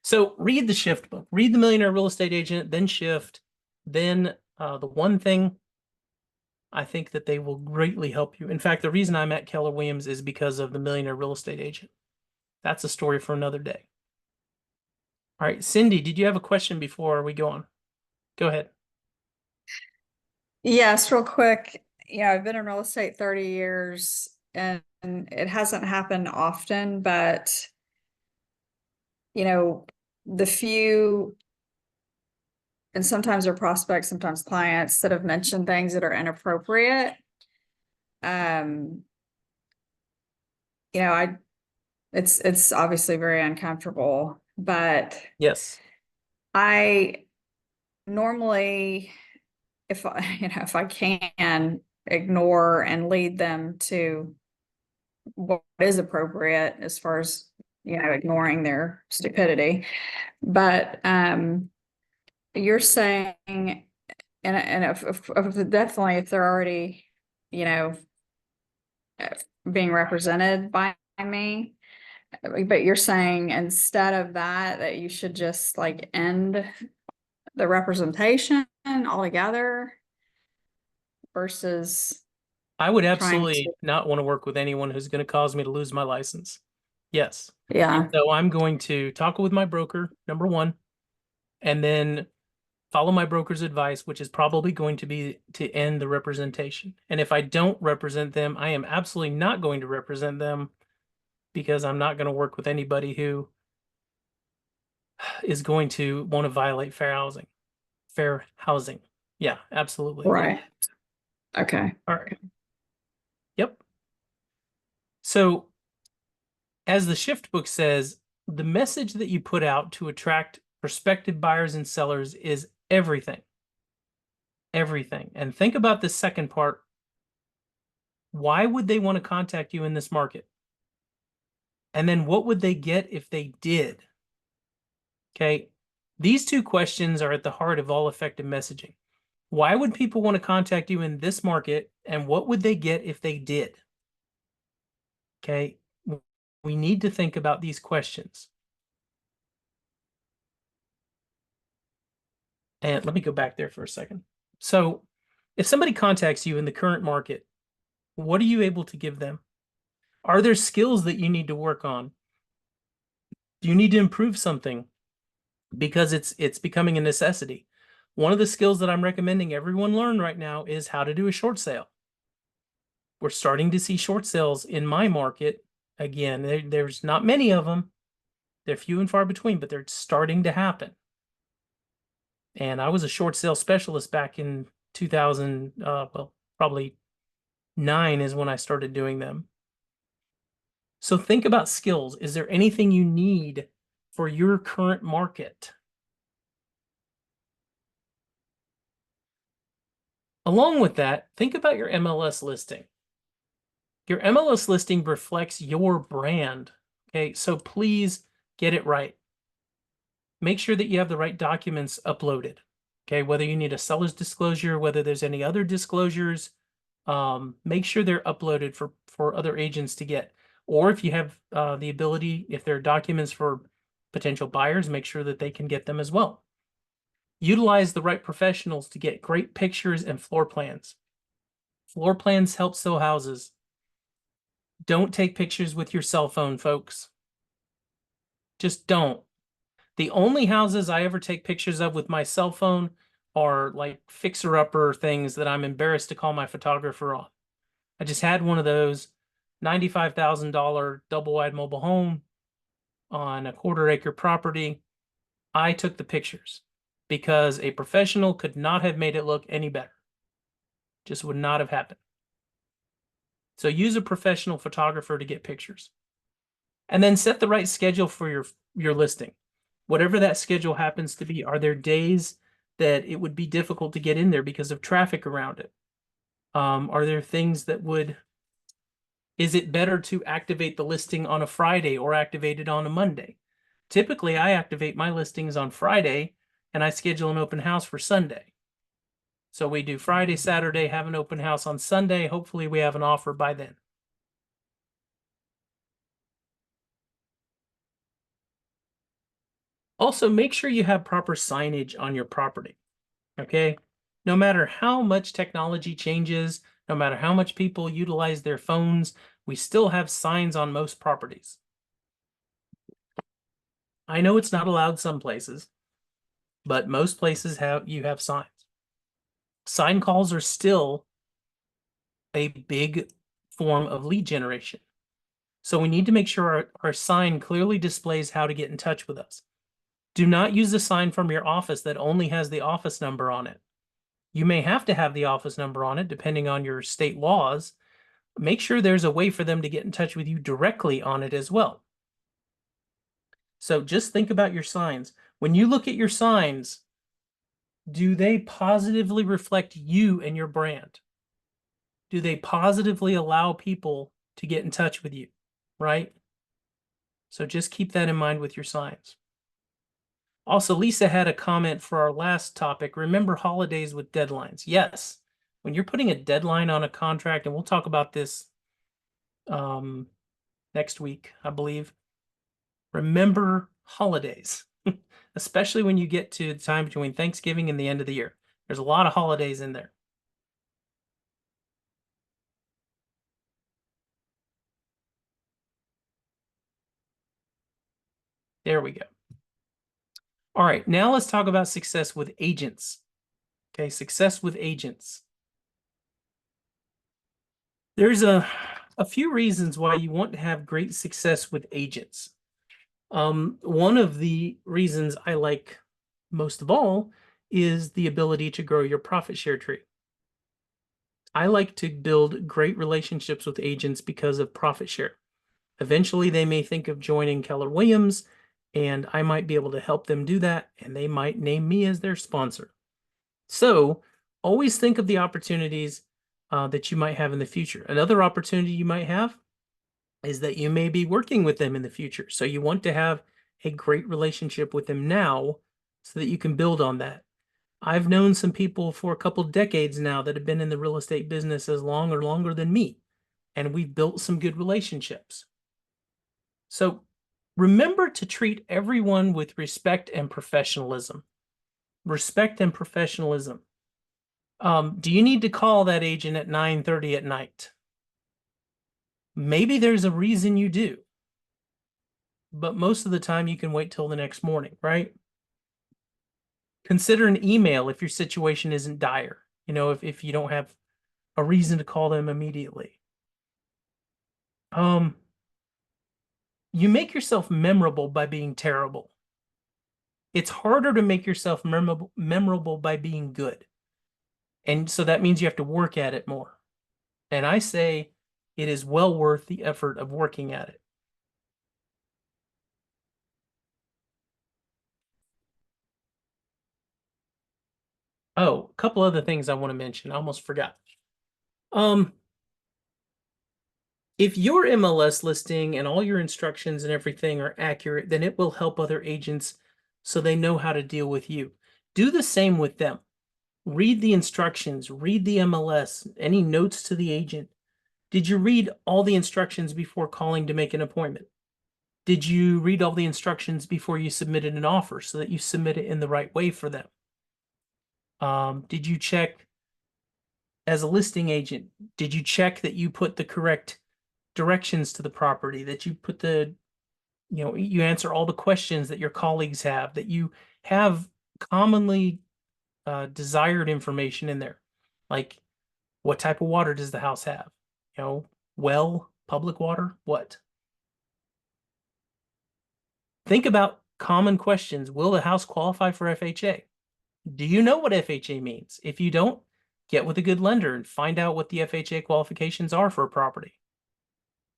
So read the Shift book. Read The Millionaire Real Estate Agent, then Shift, then The One Thing. I think that they will greatly help you. In fact, the reason I'm at Keller Williams is because of The Millionaire Real Estate Agent. That's a story for another day. All right, Cindy, did you have a question before we go on? Go ahead. Yes, real quick. Yeah, I've been in real estate 30 years and it hasn't happened often, but the few, and sometimes they're prospects, sometimes clients that have mentioned things that are inappropriate. It's obviously very uncomfortable, but Yes. I normally, if I can, ignore and lead them to what is appropriate as far as ignoring their stupidity. But you're saying, and if definitely if they're already being represented by me, but you're saying instead of that you should just like end the representation altogether versus I would trying absolutely to, not want to work with anyone who's going to cause me to lose my license. Yes. yeah, So I'm going to talk with my broker, number one, and then follow my broker's advice, which is probably going to be to end the representation. And if I don't represent them, I am absolutely not going to represent them because I'm not going to work with anybody who is going to want to violate fair housing. Fair housing. Yeah, absolutely. right. Okay. All right. Yep. So, as the shift book says, the message that you put out to attract prospective buyers and sellers is everything. Everything. And think about the second part. Why would they want to contact you in this market? And then what would they get if they did? Okay. These two questions are at the heart of all effective messaging. Why would people want to contact you in this market? And what would they get if they did? Okay. We need to think about these questions. And let me go back there for a second. So if somebody contacts you in the current market, what are you able to give them? Are there skills that you need to work on? Do you need to improve something? Because it's becoming a necessity. One of the skills that I'm recommending everyone learn right now is how to do a short sale. We're starting to see short sales in my market. Again, there's not many of them. They're few and far between, but they're starting to happen. And I was a short sale specialist back in 2000, well, probably 9 is when I started doing them. So think about skills. Is there anything you need for your current market? Along with that, think about your MLS listing. Your MLS listing reflects your brand. Okay, so please get it right. Make sure that you have the right documents uploaded. Okay, whether you need a seller's disclosure, whether there's any other disclosures, make sure they're uploaded for other agents to get. Or if you have the ability, if there are documents for potential buyers, make sure that they can get them as well. Utilize the right professionals to get great pictures and floor plans. Floor plans help sell houses. Don't take pictures with your cell phone, folks. Just don't. The only houses I ever take pictures of with my cell phone are like fixer-upper things that I'm embarrassed to call my photographer on. I just had one of those $95,000 double-wide mobile home on a quarter-acre property. I took the pictures because a professional could not have made it look any better. Just would not have happened. So use a professional photographer to get pictures. And then set the right schedule for your listing. Whatever that schedule happens to be, are there days that it would be difficult to get in there because of traffic around it? Are there things that would, is it better to activate the listing on a Friday or activate it on a Monday? Typically, I activate my listings on Friday and I schedule an open house for Sunday. So we do Friday, Saturday, have an open house on Sunday. Hopefully we have an offer by then. Also, make sure you have proper signage on your property, okay? No matter how much technology changes, no matter how much people utilize their phones, we still have signs on most properties. I know it's not allowed some places, but most places you have signs. Sign calls are still a big form of lead generation. So we need to make sure our sign clearly displays how to get in touch with us. Do not use a sign from your office that only has the office number on it. You may have to have the office number on it depending on your state laws. Make sure there's a way for them to get in touch with you directly on it as well. So just think about your signs. When you look at your signs, do they positively reflect you and your brand? Do they positively allow people to get in touch with you, right? So just keep that in mind with your signs. Also, Lisa had a comment for our last topic. Remember holidays with deadlines. Yes, when you're putting a deadline on a contract, and we'll talk about this next week, I believe. Remember holidays. especially when you get to the time between Thanksgiving and the end of the year. There's a lot of holidays in there. There we go. All right, now let's talk about success with agents. Okay, success with agents. There's a few reasons why you want to have great success with agents. One of the reasons I like most of all is the ability to grow your profit share tree. I like to build great relationships with agents because of profit share. Eventually, they may think of joining Keller Williams, and I might be able to help them do that, and they might name me as their sponsor. So always think of the opportunities that you might have in the future. Another opportunity you might have is that you may be working with them in the future. So you want to have a great relationship with them now so that you can build on that. I've known some people for a couple decades now that have been in the real estate business as long or longer than me, and we've built some good relationships. So remember to treat everyone with respect and professionalism. Respect and professionalism. Do you need to call that agent at 9:30 at night? Maybe there's a reason you do, but most of the time you can wait till the next morning, right? Consider an email if your situation isn't dire, if you don't have a reason to call them immediately. You make yourself memorable by being terrible. It's harder to make yourself memorable by being good. And so that means you have to work at it more. And I say it is well worth the effort of working at it. Oh, a couple other things I want to mention. I almost forgot. If your MLS listing and all your instructions and everything are accurate, then it will help other agents so they know how to deal with you. Do the same with them. Read the instructions, read the MLS, any notes to the agent. Did you read all the instructions before calling to make an appointment? Did you read all the instructions before you submitted an offer so that you submit it in the right way for them? Did you check as a listing agent? Did you check that you put the correct directions to the property, that you put you answer all the questions that your colleagues have, that you have commonly desired information in there, like what type of water does the house have? Well, public water, what? Think about common questions. Will the house qualify for FHA? Do you know what FHA means? If you don't, get with a good lender and find out what the FHA qualifications are for a property.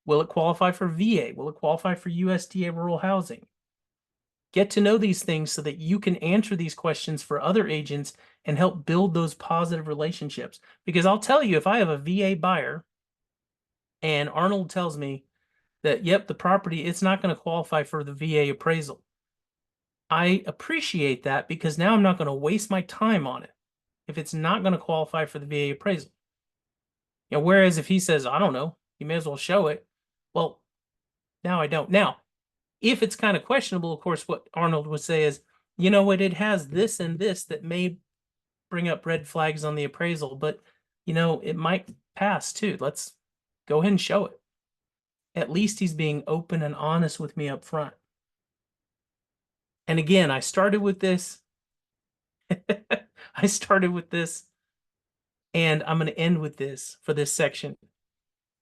Will it qualify for VA? Will it qualify for USDA rural housing? Get to know these things so that you can answer these questions for other agents and help build those positive relationships. Because I'll tell you, if I have a VA buyer and Arnold tells me that, yep, the property, it's not going to qualify for the VA appraisal, I appreciate that because now I'm not going to waste my time on it if it's not going to qualify for the VA appraisal. Whereas if he says, I don't know, you may as well show it. Well, now I don't. Now, if it's kind of questionable, of course, what Arnold would say is, it has this and this that may bring up red flags on the appraisal, but, it might pass too. Let's go ahead and show it. At least he's being open and honest with me up front. And again, I started with this. And I'm going to end with this for this section.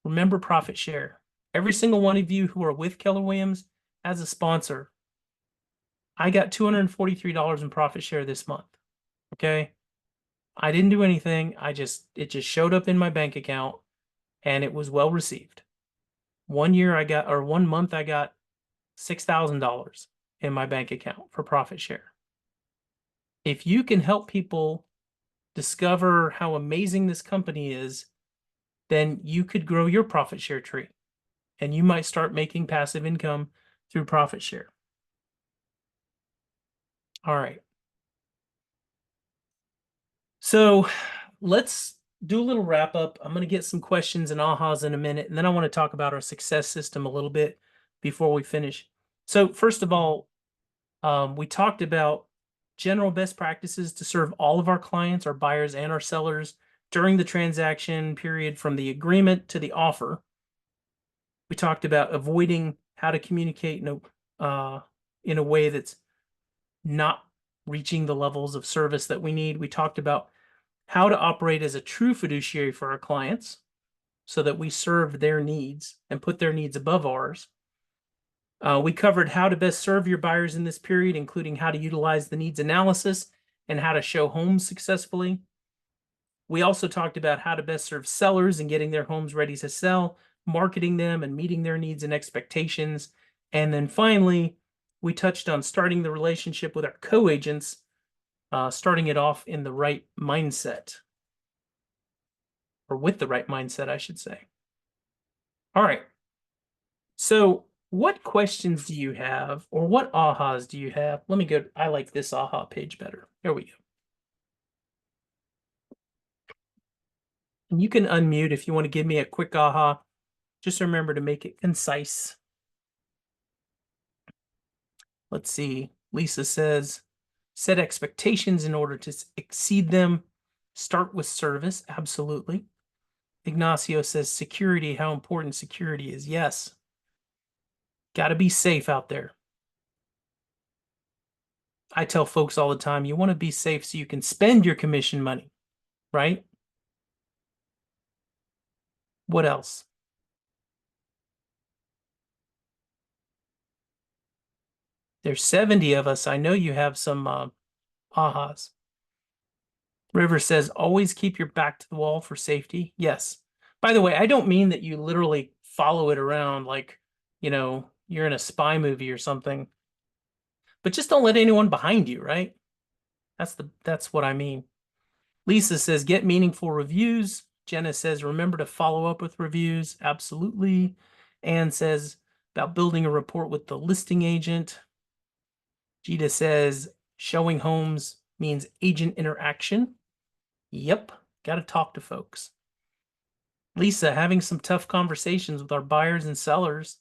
Remember profit share. Every single one of you who are with Keller Williams as a sponsor, I got $243 in profit share this month. Okay. I didn't do anything. It just showed up in my bank account and it was well received. 1 month I got $6,000 in my bank account for profit share. If you can help people discover how amazing this company is, then you could grow your profit share tree and you might start making passive income through profit share. All right. So let's do a little wrap up. I'm going to get some questions and ahas in a minute, and then I want to talk about our success system a little bit before we finish. So first of all, We talked about general best practices to serve all of our clients, our buyers and our sellers during the transaction period from the agreement to the offer. We talked about avoiding how to communicate in a way that's not reaching the levels of service that we need. We talked about how to operate as a true fiduciary for our clients so that we serve their needs and put their needs above ours. We covered how to best serve your buyers in this period, including how to utilize the needs analysis and how to show homes successfully. We also talked about how to best serve sellers and getting their homes ready to sell, marketing them and meeting their needs and expectations. And then finally, we touched on starting the relationship with our co-agents, starting it off in the right mindset, or with the right mindset, I should say. All right. So what questions do you have, or what ahas do you have? Let me go. I like this aha page better. Here we go. And you can unmute if you want to give me a quick aha. Just remember to make it concise. Let's see. Lisa says, set expectations in order to exceed them. Start with service. Absolutely. Ignacio says, security, how important security is. Yes. Got to be safe out there. I tell folks all the time, you want to be safe so you can spend your commission money, right? What else? There's 70 of us. I know you have some ahas. River says, always keep your back to the wall for safety. Yes. By the way, I don't mean that you literally follow it around like, you know, you're in a spy movie or something. But just don't let anyone behind you, right? That's what I mean. Lisa says, get meaningful reviews. Jenna says, remember to follow up with reviews. Absolutely. Anne says, about building a rapport with the listing agent. Gita says, showing homes means agent interaction. Yep, got to talk to folks. Lisa, having some tough conversations with our buyers and sellers.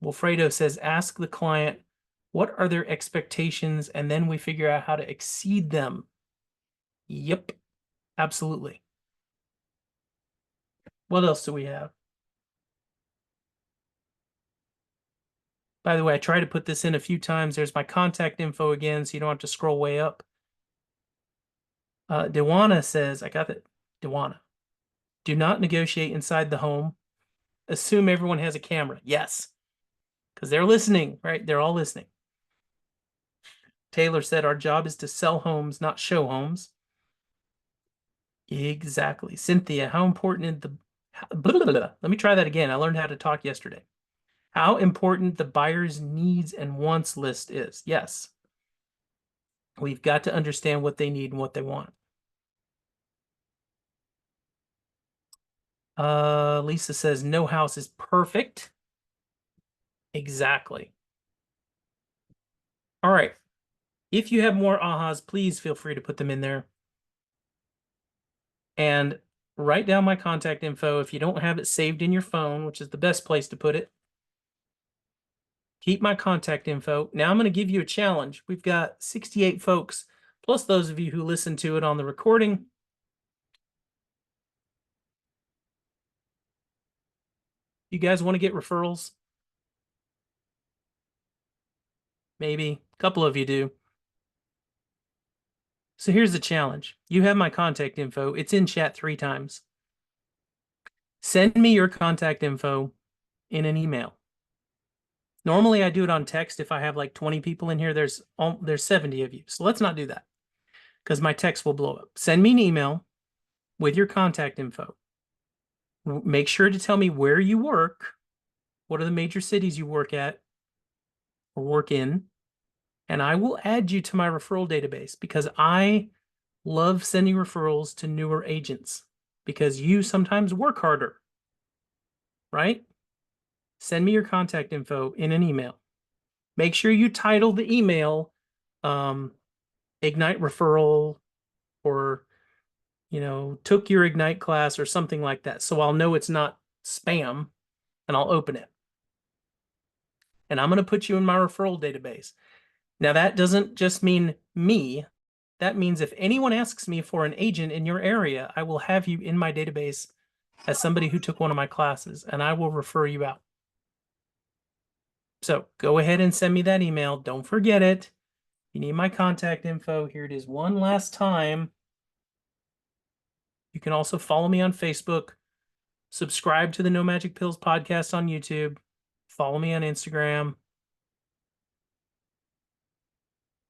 Wilfredo says, ask the client, what are their expectations? And then we figure out how to exceed them. Yep, absolutely. What else do we have? By the way, I tried to put this in a few times. There's my contact info again, so you don't have to scroll way up. Dewana says, I got that. Dewana. Do not negotiate inside the home. Assume everyone has a camera. Yes, because they're listening, right? They're all listening. Taylor said, our job is to sell homes, not show homes. Exactly. Cynthia, how important is the... Blah, blah, blah. Let me try that again. I learned how to talk yesterday. How important the buyer's needs and wants list is. Yes. We've got to understand what they need and what they want. Lisa says, no house is perfect. Exactly. All right. If you have more ahas, please feel free to put them in there. And write down my contact info. If you don't have it saved in your phone, which is the best place to put it, keep my contact info. Now I'm going to give you a challenge. We've got 68 folks, plus those of you who listen to it on the recording. You guys want to get referrals? Maybe a couple of you do. So here's the challenge. You have my contact info. It's in chat 3 times. Send me your contact info in an email. Normally I do it on text. If I have like 20 people in here, there's 70 of you. So let's not do that because my text will blow up. Send me an email with your contact info. Make sure to tell me where you work. What are the major cities you work at or work in? And I will add you to my referral database because I love sending referrals to newer agents because you sometimes work harder, right? Send me your contact info in an email. Make sure you title the email Ignite Referral or, you know, took your Ignite class or something like that. So I'll know it's not spam and I'll open it. And I'm going to put you in my referral database. Now, that doesn't just mean me. That means if anyone asks me for an agent in your area, I will have you in my database as somebody who took one of my classes, and I will refer you out. So go ahead and send me that email. Don't forget it. You need my contact info. Here it is one last time. You can also follow me on Facebook, subscribe to the No Magic Pills podcast on YouTube, follow me on Instagram.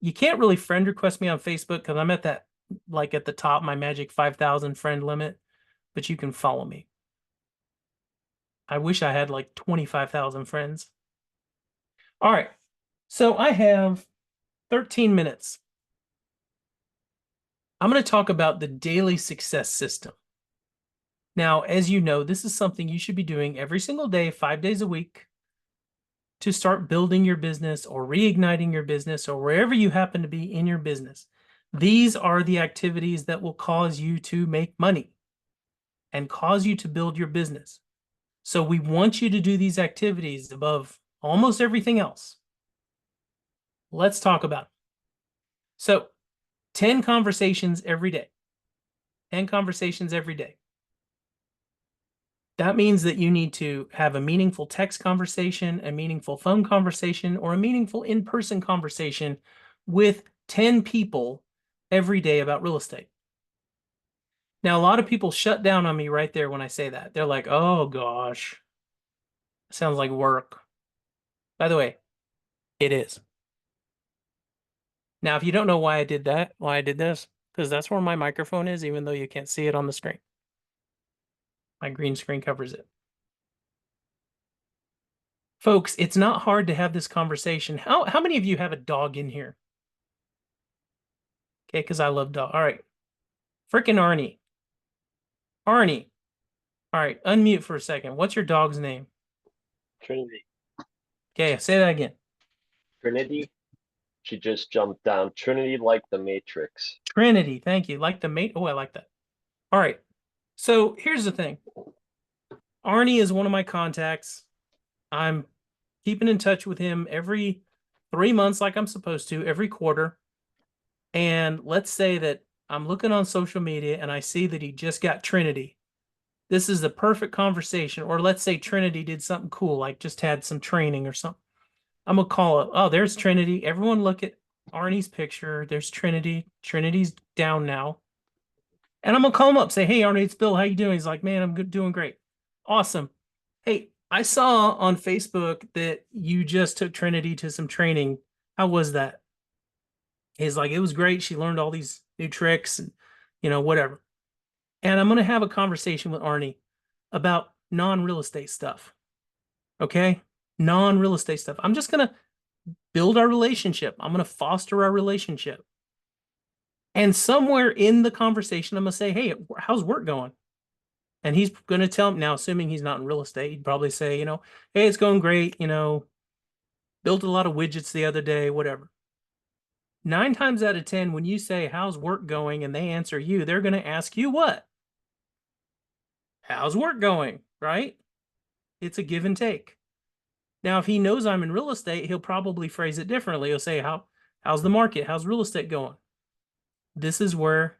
You can't really friend request me on Facebook because I'm at that, like at the top, my magic 5,000 friend limit, but you can follow me. I wish I had like 25,000 friends. All right. So I have 13 minutes. I'm going to talk about the daily success system. Now, as you know, this is something you should be doing every single day, 5 days a week, to start building your business or reigniting your business or wherever you happen to be in your business. These are the activities that will cause you to make money and cause you to build your business. So we want you to do these activities above almost everything else. Let's talk about it. So 10 conversations every day. 10 conversations every day. That means that you need to have a meaningful text conversation, a meaningful phone conversation, or a meaningful in-person conversation with 10 people every day about real estate. Now, a lot of people shut down on me right there when I say that. They're like, oh gosh, sounds like work. By the way, it is. Now, if you don't know why I did that, why I did this, because that's where my microphone is, even though you can't see it on the screen. My green screen covers it. Folks, it's not hard to have this conversation. How many of you have a dog in here? Okay, because I love dogs. All right. Frickin' Arnie. Arnie. All right, unmute for a second. What's your dog's name? Trinity. Okay, say that again. Trinity. She just jumped down. Trinity like the Matrix. Trinity, thank you. Like the mate. Oh, I like that. All right. So here's the thing. Arnie is one of my contacts. I'm keeping in touch with him every 3 months like I'm supposed to, every quarter. And let's say that I'm looking on social media and I see that he just got Trinity. This is the perfect conversation. Or let's say Trinity did something cool, like just had some training or something. I'm going to call it, oh, there's Trinity. Everyone look at Arnie's picture. There's Trinity. Trinity's down now. And I'm going to call him up, say, hey, Arnie, it's Bill. How you doing? He's like, man, I'm good, doing great. Awesome. Hey, I saw on Facebook that you just took Trinity to some training. How was that? He's like, it was great. She learned all these new tricks and, whatever. And I'm going to have a conversation with Arnie about non-real estate stuff. Okay? Non-real estate stuff. I'm just going to build our relationship. I'm going to foster our relationship. And somewhere in the conversation, I'm going to say, hey, how's work going? And he's going to tell me, now, assuming he's not in real estate, he'd probably say, hey, it's going great. Built a lot of widgets the other day, whatever. 9 times out of 10, when you say, how's work going? And they answer you, they're going to ask you what? How's work going? Right? It's a give and take. Now, if he knows I'm in real estate, he'll probably phrase it differently. He'll say, how's the market? How's real estate going? This is where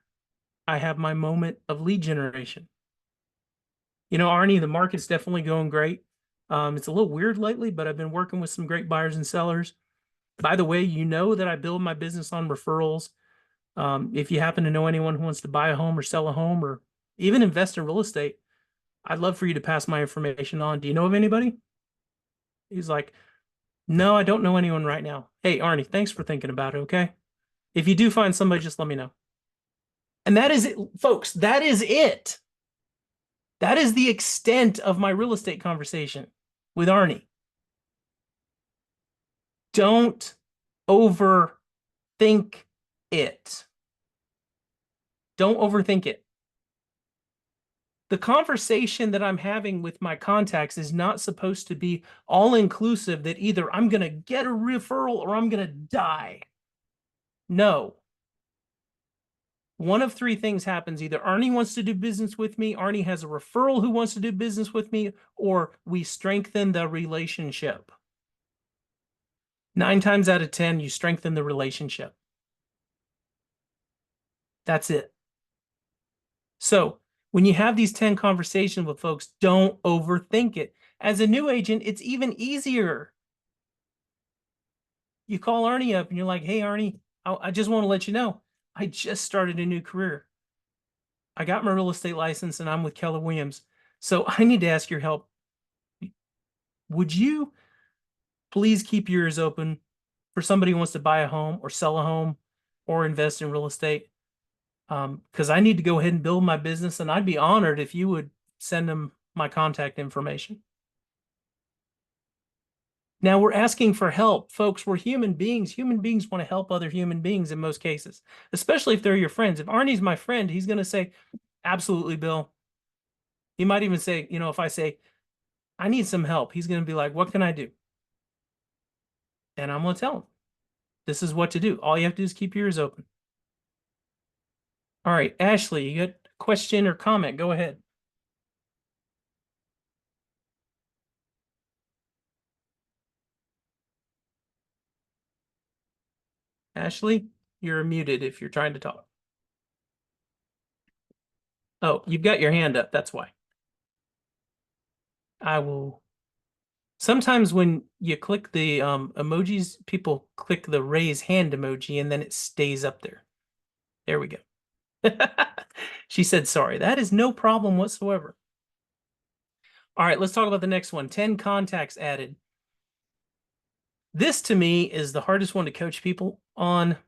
I have my moment of lead generation. Arnie, the market's definitely going great. It's a little weird lately, but I've been working with some great buyers and sellers. By the way, that I build my business on referrals. If you happen to know anyone who wants to buy a home or sell a home or even invest in real estate, I'd love for you to pass my information on. Do you know of anybody? He's like, no, I don't know anyone right now. Hey, Arnie, thanks for thinking about it, okay? If you do find somebody, just let me know. And that is it, folks. That is it. That is the extent of my real estate conversation with Arnie. Don't overthink it. Don't overthink it. The conversation that I'm having with my contacts is not supposed to be all-inclusive that either I'm going to get a referral or I'm going to die. No. One of 3 things happens. Either Arnie wants to do business with me, Arnie has a referral who wants to do business with me, or we strengthen the relationship. 9 times out of 10, you strengthen the relationship. That's it. So when you have these 10 conversations with folks, don't overthink it. As a new agent, it's even easier. You call Arnie up and you're like, hey, Arnie, I just want to let you know, I just started a new career. I got my real estate license and I'm with Keller Williams. So I need to ask your help. Would you please keep your ears open for somebody who wants to buy a home or sell a home or invest in real estate? Because I need to go ahead and build my business, and I'd be honored if you would send them my contact information. Now we're asking for help, folks. We're human beings. Human beings want to help other human beings in most cases, especially if they're your friends. If Arnie's my friend, he's going to say, absolutely, Bill. He might even say, you know, if I say, I need some help, he's going to be like, what can I do? And I'm going to tell him, this is what to do. All you have to do is keep your ears open. All right, Ashley, you got a question or comment? Go ahead. Ashley, you're muted if you're trying to talk. Oh, you've got your hand up. That's why. I will. Sometimes when you click the emojis, people click the raise hand emoji and then it stays up there. There we go. She said, sorry. That is no problem whatsoever. All right, let's talk about the next one. 10 contacts added. This to me is the hardest one to coach people on.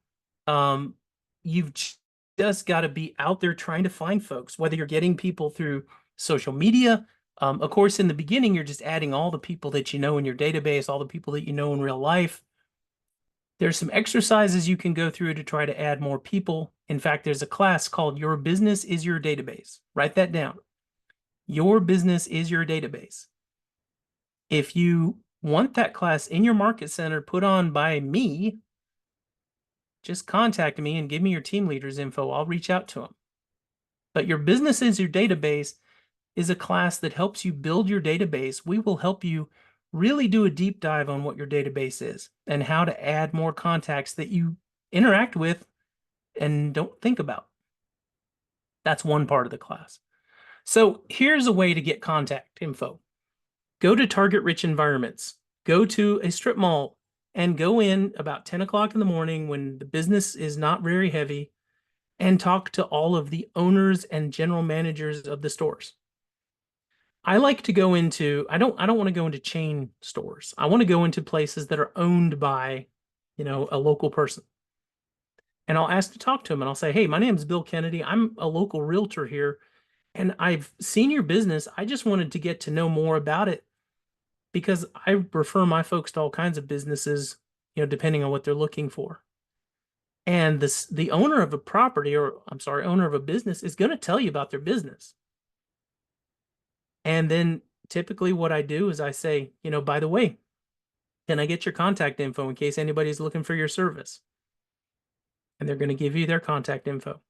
You've just got to be out there trying to find folks, whether you're getting people through social media. Of course, in the beginning, you're just adding all the people that you know in your database, all the people that you know in real life. There's some exercises you can go through to try to add more people. In fact, there's a class called Your Business is Your Database. Write that down. Your business is your database. If you want that class in your market center put on by me, just contact me and give me your team leader's info. I'll reach out to them. But Your Business is Your Database is a class that helps you build your database. We will help you really do a deep dive on what your database is and how to add more contacts that you interact with and don't think about. That's one part of the class. So here's a way to get contact info. Go to target rich environments, go to a strip mall and go in about 10 o'clock in the morning when the business is not very heavy and talk to all of the owners and general managers of the stores. I like to go into, I don't want to go into chain stores. I want to go into places that are owned by, you know, a local person. And I'll ask to talk to them and I'll say, hey, my name is Bill Kennedy. I'm a local realtor here and I've seen your business. I just wanted to get to know more about it because I refer my folks to all kinds of businesses, you know, depending on what they're looking for. And the owner of a property, or I'm sorry, owner of a business is going to tell you about their business. And then typically what I do is I say, you know, by the way, can I get your contact info in case anybody's looking for your service? And they're going to give you their contact info.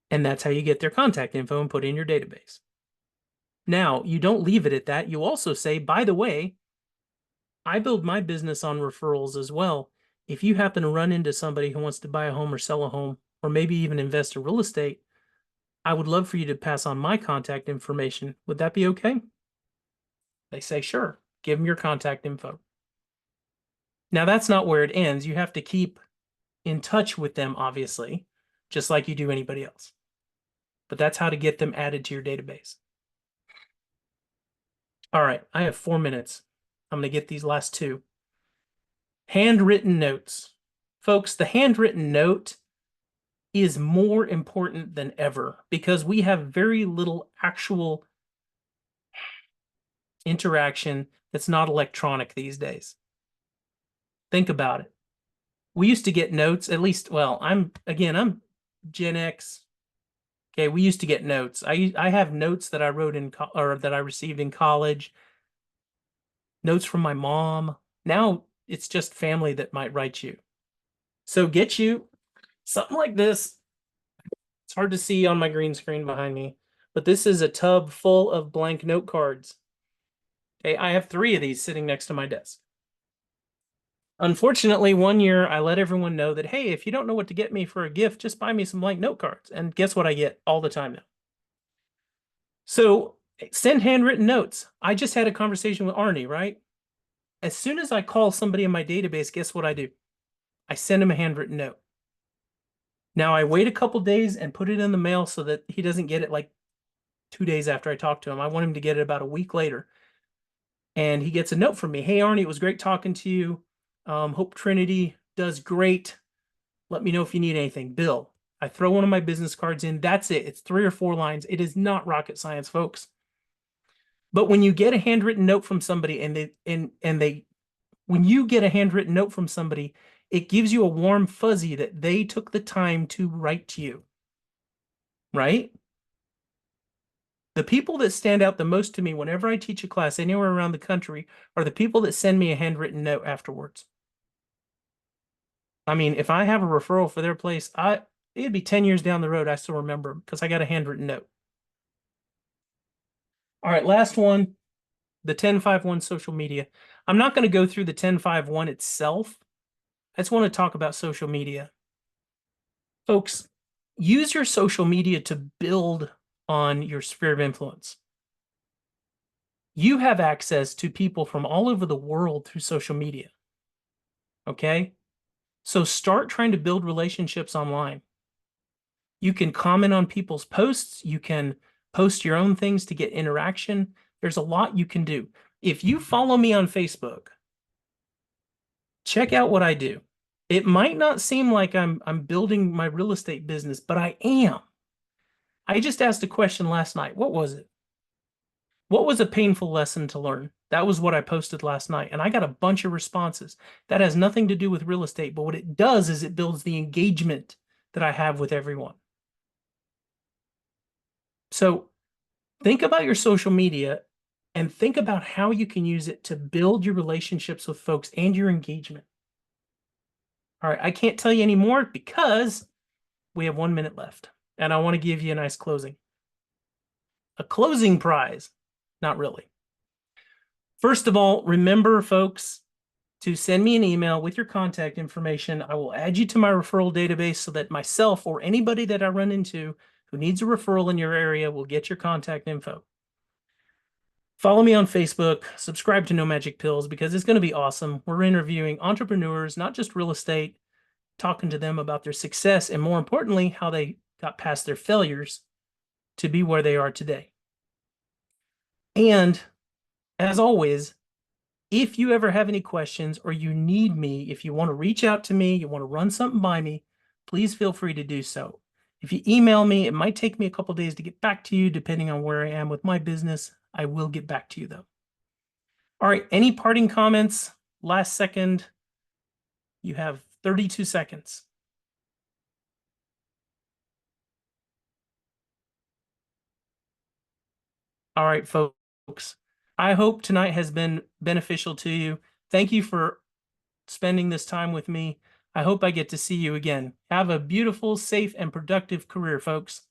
And that's how you get their contact info and put it in your database. Now, you don't leave it at that. You also say, by the way, I build my business on referrals as well. If you happen to run into somebody who wants to buy a home or sell a home, or maybe even invest in real estate, I would love for you to pass on my contact information. Would that be okay? They say, sure, give them your contact info. Now, that's not where it ends. You have to keep in touch with them, obviously, just like you do anybody else. But that's how to get them added to your database. All right, I have 4 minutes. I'm going to get these last 2. Handwritten notes. Folks, the handwritten note is more important than ever because we have very little actual interaction that's not electronic these days. Think about it. We used to get notes, at least, well, I'm Gen X. Okay, we used to get notes. I have notes that I wrote or that I received in college. Notes from my mom. Now it's just family that might write you. So get you something like this. It's hard to see on my green screen behind me, but this is a tub full of blank note cards. Okay, I have 3 of these sitting next to my desk. Unfortunately, one year I let everyone know that, hey, if you don't know what to get me for a gift, just buy me some blank note cards. And guess what I get all the time now? So send handwritten notes. I just had a conversation with Arnie, right? As soon as I call somebody in my database, guess what I do? I send him a handwritten note. Now I wait a couple days and put it in the mail so that he doesn't get it like 2 days after I talk to him. I want him to get it about a week later. And he gets a note from me. Hey, Arnie, it was great talking to you. Hope Trinity does great. Let me know if you need anything. Bill. I throw one of my business cards in. That's it. It's 3 or 4 lines. It is not rocket science, folks. But when you get a handwritten note from somebody when you get a handwritten note from somebody, it gives you a warm fuzzy that they took the time to write to you. Right? The people that stand out the most to me whenever I teach a class anywhere around the country are the people that send me a handwritten note afterwards. I mean, if I have a referral for their place, it'd be 10 years down the road, I still remember because I got a handwritten note. All right, last one, the 10-5-1 social media. I'm not going to go through the 10-5-1 itself. I just want to talk about social media. Folks, use your social media to build on your sphere of influence. You have access to people from all over the world through social media. Okay? So start trying to build relationships online. You can comment on people's posts. You can post your own things to get interaction. There's a lot you can do. If you follow me on Facebook, check out what I do. It might not seem like I'm building my real estate business, but I am. I just asked a question last night. What was it? What was a painful lesson to learn? That was what I posted last night, and I got a bunch of responses. That has nothing to do with real estate, but what it does is it builds the engagement that I have with everyone. So think about your social media and think about how you can use it to build your relationships with folks and your engagement. All right, I can't tell you any more because we have 1 minute left, and I want to give you a nice closing. A closing prize. Not really. First of all, remember, folks, to send me an email with your contact information. I will add you to my referral database so that myself or anybody that I run into who needs a referral in your area will get your contact info. Follow me on Facebook, subscribe to No Magic Pills because it's going to be awesome. We're interviewing entrepreneurs, not just real estate, talking to them about their success and more importantly, how they got past their failures to be where they are today. And as always, if you ever have any questions or you need me, if you want to reach out to me, you want to run something by me, please feel free to do so. If you email me, it might take me a couple days to get back to you, depending on where I am with my business. I will get back to you though. All right, any parting comments? Last second, you have 32 seconds. All right, folks. I hope tonight has been beneficial to you. Thank you for spending this time with me. I hope I get to see you again. Have a beautiful, safe, and productive career, folks.